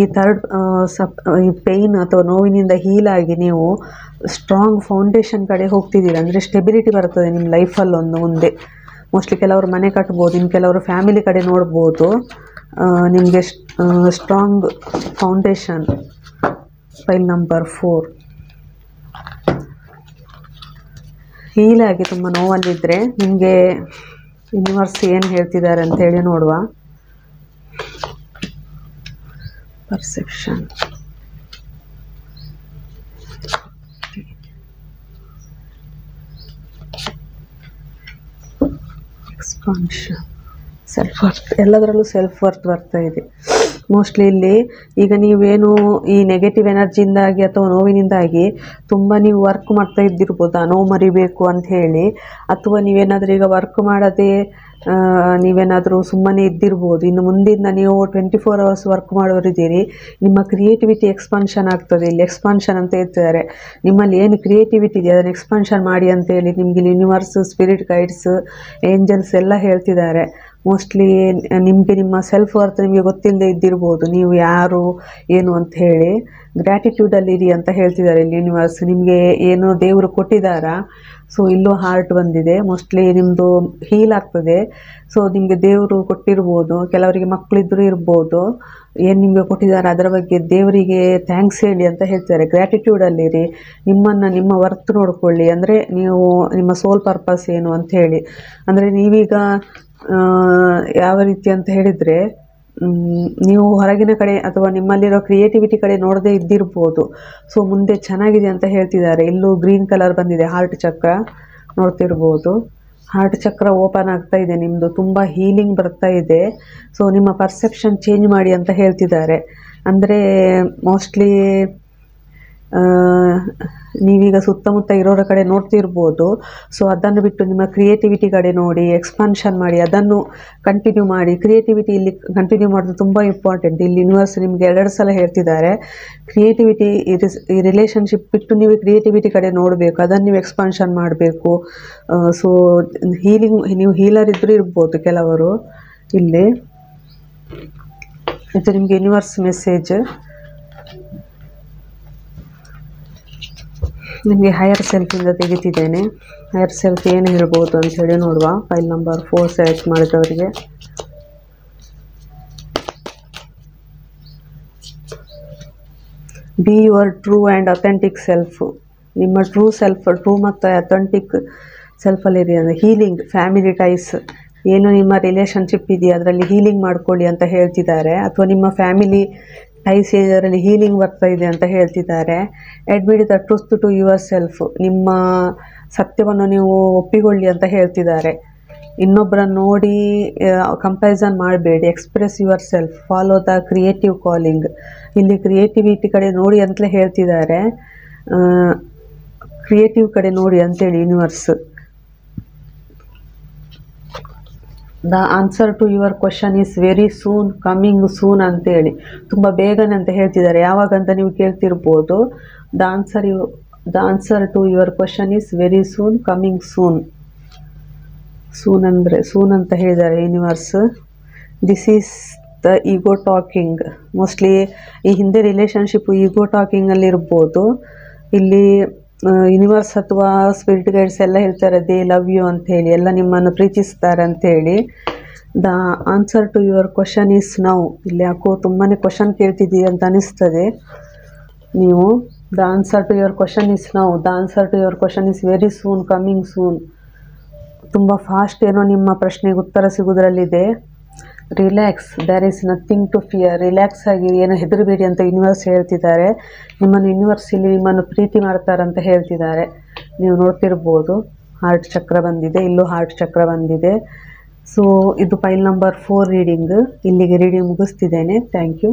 ಈ ಈ ಪೇಯ್ನ್ ಅಥವಾ ನೋವಿನಿಂದ ಹೀಲಾಗಿ ನೀವು ಸ್ಟ್ರಾಂಗ್ ಫೌಂಡೇಶನ್ ಕಡೆ ಹೋಗ್ತಿದ್ದೀರಿ, ಅಂದರೆ ಸ್ಟೆಬಿಲಿಟಿ ಬರ್ತದೆ ನಿಮ್ಮ ಲೈಫಲ್ಲಿ ಒಂದು ಮುಂದೆ. ಮೋಸ್ಟ್ಲಿ ಕೆಲವರು ಮನೆ ಕಟ್ಬೋದು, ಇನ್ನು ಕೆಲವರು ಫ್ಯಾಮಿಲಿ ಕಡೆ ನೋಡ್ಬೋದು. ನಿಮಗೆ ಸ್ಟ್ರಾಂಗ್ ಫೌಂಡೇಶನ್. ಫೈಲ್ ನಂಬರ್ 4, ಹೀಲಾಗಿ ತುಂಬ ನೋವಲ್ಲಿದ್ದರೆ ನಿಮಗೆ ಯೂನಿವರ್ಸ್ ಏನು ಹೇಳ್ತಿದ್ದಾರೆ ಅಂತ ಹೇಳಿ ನೋಡುವ. Perception, expansion, self worth. ಎಲ್ಲದರಲ್ಲೂ ಸೆಲ್ಫ್ ವರ್ತ್ ಬರ್ತಾ ಇದೆ ಮೋಸ್ಟ್ಲಿ ಇಲ್ಲಿ. ಈಗ ನೀವೇನು ಈ ನೆಗೆಟಿವ್ ಎನರ್ಜಿಯಿಂದಾಗಿ ಅಥವಾ ನೋವಿನಿಂದಾಗಿ ತುಂಬ ನೀವು ವರ್ಕ್ ಮಾಡ್ತಾ ಇದ್ದಿರ್ಬೋದು, ಆ ನೋವು ಮರಿಬೇಕು ಅಂತ ಹೇಳಿ, ಅಥವಾ ನೀವೇನಾದರೂ ಈಗ ವರ್ಕ್ ಮಾಡದೆ ನೀವೇನಾದರೂ ಸುಮ್ಮನೆ ಇದ್ದಿರ್ಬೋದು. ಇನ್ನು ಮುಂದಿನ ನೀವು 24 hours ವರ್ಕ್ ಮಾಡೋರಿದ್ದೀರಿ, ನಿಮ್ಮ ಕ್ರಿಯೇಟಿವಿಟಿ ಎಕ್ಸ್ಪಾನ್ಷನ್ ಆಗ್ತದೆ. ಇಲ್ಲಿ ಎಕ್ಸ್ಪಾನ್ಷನ್ ಅಂತ ಹೇಳ್ತಿದ್ದಾರೆ, ನಿಮ್ಮಲ್ಲಿ ಏನು ಕ್ರಿಯೇಟಿವಿಟಿ ಇದೆ ಅದನ್ನು ಎಕ್ಸ್ಪಾನ್ಷನ್ ಮಾಡಿ ಅಂತೇಳಿ ನಿಮಗೆ ಯೂನಿವರ್ಸ್, ಸ್ಪಿರಿಟ್ ಗೈಡ್ಸ್, ಏಂಜಲ್ಸ್ ಎಲ್ಲ ಹೇಳ್ತಿದ್ದಾರೆ. ಮೋಸ್ಟ್ಲಿ ನಿಮಗೆ ನಿಮ್ಮ ಸೆಲ್ಫ್ ವರ್ತ್ ನಿಮಗೆ ಗೊತ್ತಿಲ್ಲದೆ ಇದ್ದಿರ್ಬೋದು, ನೀವು ಯಾರು ಏನು ಅಂತ ಹೇಳಿ. ಗ್ರ್ಯಾಟಿಟ್ಯೂಡಲ್ಲಿ ಇರಿ ಅಂತ ಹೇಳ್ತಿದ್ದಾರೆ ಇಲ್ಲಿ ಯೂನಿವರ್ಸ್. ನಿಮಗೆ ಏನು ದೇವರು ಕೊಟ್ಟಿದ್ದಾರಾ, ಸೊ ಇಲ್ಲೂ ಹಾರ್ಟ್ ಬಂದಿದೆ, ಮೋಸ್ಟ್ಲಿ ನಿಮ್ಮದು ಹೀಲ್ ಆಗ್ತದೆ. ಸೊ ನಿಮಗೆ ದೇವರು ಕೊಟ್ಟಿರ್ಬೋದು, ಕೆಲವರಿಗೆ ಮಕ್ಕಳಿದ್ರೂ ಇರ್ಬೋದು, ಏನು ನಿಮಗೆ ಕೊಟ್ಟಿದ್ದಾರೆ ಅದರ ಬಗ್ಗೆ ದೇವರಿಗೆ ಥ್ಯಾಂಕ್ಸ್ ಹೇಳಿ ಅಂತ ಹೇಳ್ತಾರೆ. ಗ್ರ್ಯಾಟಿಟ್ಯೂಡಲ್ಲಿರಿ, ನಿಮ್ಮ ವರ್ತ್ ನೋಡ್ಕೊಳ್ಳಿ, ಅಂದರೆ ನೀವು ನಿಮ್ಮ ಸೋಲ್ ಪರ್ಪಸ್ ಏನು ಅಂತ ಹೇಳಿ. ಅಂದರೆ ನೀವೀಗ ಯಾವ ರೀತಿ ಅಂತ ಹೇಳಿದರೆ, ನೀವು ಹೊರಗಿನ ಕಡೆ ಅಥವಾ ನಿಮ್ಮಲ್ಲಿರೋ ಕ್ರಿಯೇಟಿವಿಟಿ ಕಡೆ ನೋಡದೇ ಇದ್ದಿರ್ಬೋದು. ಸೊ ಮುಂದೆ ಚೆನ್ನಾಗಿದೆ ಅಂತ ಹೇಳ್ತಿದ್ದಾರೆ. ಇಲ್ಲೂ ಗ್ರೀನ್ ಕಲರ್ ಬಂದಿದೆ, ಹಾರ್ಟ್ ಚಕ್ರ ನೋಡ್ತಿರ್ಬೋದು. ಹಾರ್ಟ್ ಚಕ್ರ ಓಪನ್ ಆಗ್ತಾ ಇದೆ ನಿಮ್ಮದು, ತುಂಬ ಹೀಲಿಂಗ್ ಬರ್ತಾ ಇದೆ. ಸೊ ನಿಮ್ಮ ಪರ್ಸೆಪ್ಷನ್ ಚೇಂಜ್ ಮಾಡಿ ಅಂತ ಹೇಳ್ತಿದ್ದಾರೆ. ಅಂದರೆ ಮೋಸ್ಟ್ಲಿ ನೀವೀಗ ಸುತ್ತಮುತ್ತ ಇರೋರ ಕಡೆ ನೋಡ್ತಿರ್ಬೋದು. ಸೊ ಅದನ್ನು ಬಿಟ್ಟು ನಿಮ್ಮ ಕ್ರಿಯೇಟಿವಿಟಿ ಕಡೆ ನೋಡಿ, ಎಕ್ಸ್ಪಾನ್ಷನ್ ಮಾಡಿ, ಅದನ್ನು ಕಂಟಿನ್ಯೂ ಮಾಡಿ. ಕ್ರಿಯೇಟಿವಿಟಿ ಇಲ್ಲಿ ಕಂಟಿನ್ಯೂ ಮಾಡೋದು ತುಂಬ ಇಂಪಾರ್ಟೆಂಟ್. ಇಲ್ಲಿ ಯೂನಿವರ್ಸ್ ನಿಮಗೆ 2 ಸಲ ಹೇಳ್ತಿದ್ದಾರೆ, ಕ್ರಿಯೇಟಿವಿಟಿ ಈ ರಿಲೇಷನ್ಶಿಪ್ ಬಿಟ್ಟು ನೀವು ಕ್ರಿಯೇಟಿವಿಟಿ ಕಡೆ ನೋಡಬೇಕು, ಅದನ್ನು ನೀವು ಎಕ್ಸ್ಪಾನ್ಷನ್ ಮಾಡಬೇಕು. ಸೊ ನೀವು ಹೀಲರ್ ಇದ್ರೂ ಇರ್ಬೋದು ಕೆಲವರು ಇಲ್ಲಿ. ಇದು ನಿಮಗೆ ಯೂನಿವರ್ಸ್ ಮೆಸೇಜ್. ನಿಮಗೆ ಹೈಯರ್ ಸೆಲ್ಫಿಂದ ತೆಗಿತಿದ್ದೇನೆ. ಹೈಯರ್ ಸೆಲ್ಫ್ ಏನು ಹೇಳ್ಬೋದು ಅಂತ ಹೇಳಿ ನೋಡುವ. ಫೈಲ್ ನಂಬರ್ 4 ಸೆಲೆಕ್ಟ್ ಮಾಡಿದವರಿಗೆ. Be your true and authentic self. ನಿಮ್ಮ ಟ್ರೂ ಮತ್ತು ಅಥೆಂಟಿಕ್ ಸೆಲ್ಫಲ್ಲಿರಿ. ಅಂದರೆ ಹೀಲಿಂಗ್, ಫ್ಯಾಮಿಲಿ ಟೈಸ್, ಏನು ನಿಮ್ಮ ರಿಲೇಷನ್ಶಿಪ್ ಇದೆಯಾ ಅದರಲ್ಲಿ ಹೀಲಿಂಗ್ ಮಾಡ್ಕೊಳ್ಳಿ ಅಂತ ಹೇಳ್ತಿದ್ದಾರೆ. ಅಥವಾ ನಿಮ್ಮ ಫ್ಯಾಮಿಲಿ ಟೈಸ್ ಇದರಲ್ಲಿ ಹೀಲಿಂಗ್ ಬರ್ತಾ ಇದೆ ಅಂತ ಹೇಳ್ತಿದ್ದಾರೆ. Admit the truth to yourself. ನಿಮ್ಮ ಸತ್ಯವನ್ನು ನೀವು ಒಪ್ಪಿಕೊಳ್ಳಿ ಅಂತ ಹೇಳ್ತಿದ್ದಾರೆ. ಇನ್ನೊಬ್ಬರನ್ನು ನೋಡಿ ಕಂಪ್ಯಾರಿಸನ್ ಮಾಡಬೇಡಿ. Express yourself, follow the creative calling. ಇಲ್ಲಿ ಕ್ರಿಯೇಟಿವಿಟಿ ಕಡೆ ನೋಡಿ ಅಂತಲೇ ಹೇಳ್ತಿದ್ದಾರೆ, ಕ್ರಿಯೇಟಿವ್ ಕಡೆ ನೋಡಿ ಅಂತೇಳಿ universe. The answer to your question is very soon, coming soon ಅಂತೇಳಿ, ತುಂಬ ಬೇಗನೆ ಅಂತ ಹೇಳ್ತಿದ್ದಾರೆ. ಯಾವಾಗ ಅಂತ ನೀವು ಕೇಳ್ತಿರ್ಬೋದು. The answer to your question is very soon, coming soon. Soon ಅಂದರೆ ಸೂನ್ ಅಂತ ಹೇಳಿದ್ದಾರೆ universe. This is the ego talking. Mostly ಈ ಹಿಂದೆ ರಿಲೇಷನ್ಶಿಪ್ ಈಗೋ ಟಾಕಿಂಗಲ್ಲಿ ಇರ್ಬೋದು. ಇಲ್ಲಿ ಯೂನಿವರ್ಸ್ ಅಥವಾ ಸ್ಪಿರಿಟ್ ಗೈಡ್ಸ್ ಎಲ್ಲ ಹೇಳ್ತಾರೆ ದೇ ಲವ್ ಯು ಅಂತ ಹೇಳಿ, ಎಲ್ಲ ನಿಮ್ಮನ್ನು ಪ್ರೀತಿಸ್ತಾರೆ ಅಂಥೇಳಿ. The answer to your question is now. ಇಲ್ಲಿ ಯಾಕೋ ತುಂಬಾ ಕ್ವಶನ್ ಕೇಳ್ತಿದ್ದೀರಿ ಅಂತ ಅನಿಸ್ತದೆ ನೀವು. The answer to your question is now. The answer to your question is very soon, coming soon. ತುಂಬ ಫಾಸ್ಟ್ ಏನೋ ನಿಮ್ಮ ಪ್ರಶ್ನೆಗೆ ಉತ್ತರ ಸಿಗೋದ್ರಲ್ಲಿದೆ. Relax, there is nothing to fear. Relax ಆಗಿರಿ, ಏನು ಹೆದರಬೇಡಿ ಅಂತ ಯೂನಿವರ್ಸ್ ಹೇಳ್ತಿದ್ದಾರೆ. ನಿಮ್ಮನ್ನು ಯೂನಿವರ್ಸ್ ಇಲ್ಲಿ ನಿಮ್ಮನ್ನು ಪ್ರೀತಿ ಮಾಡ್ತಾರಂತ ಹೇಳ್ತಿದ್ದಾರೆ. ನೀವು ನೋಡ್ತಿರ್ಬೋದು ಹಾರ್ಟ್ ಚಕ್ರ ಬಂದಿದೆ, ಇಲ್ಲೂ ಹಾರ್ಟ್ ಚಕ್ರ ಬಂದಿದೆ. ಸೊ ಇದು ಫೈಲ್ ನಂಬರ್ 4 ರೀಡಿಂಗ್. ಇಲ್ಲಿಗೆ ರೀಡಿಂಗ್ ಮುಗಿಸ್ತಿದ್ದೇನೆ. Thank you.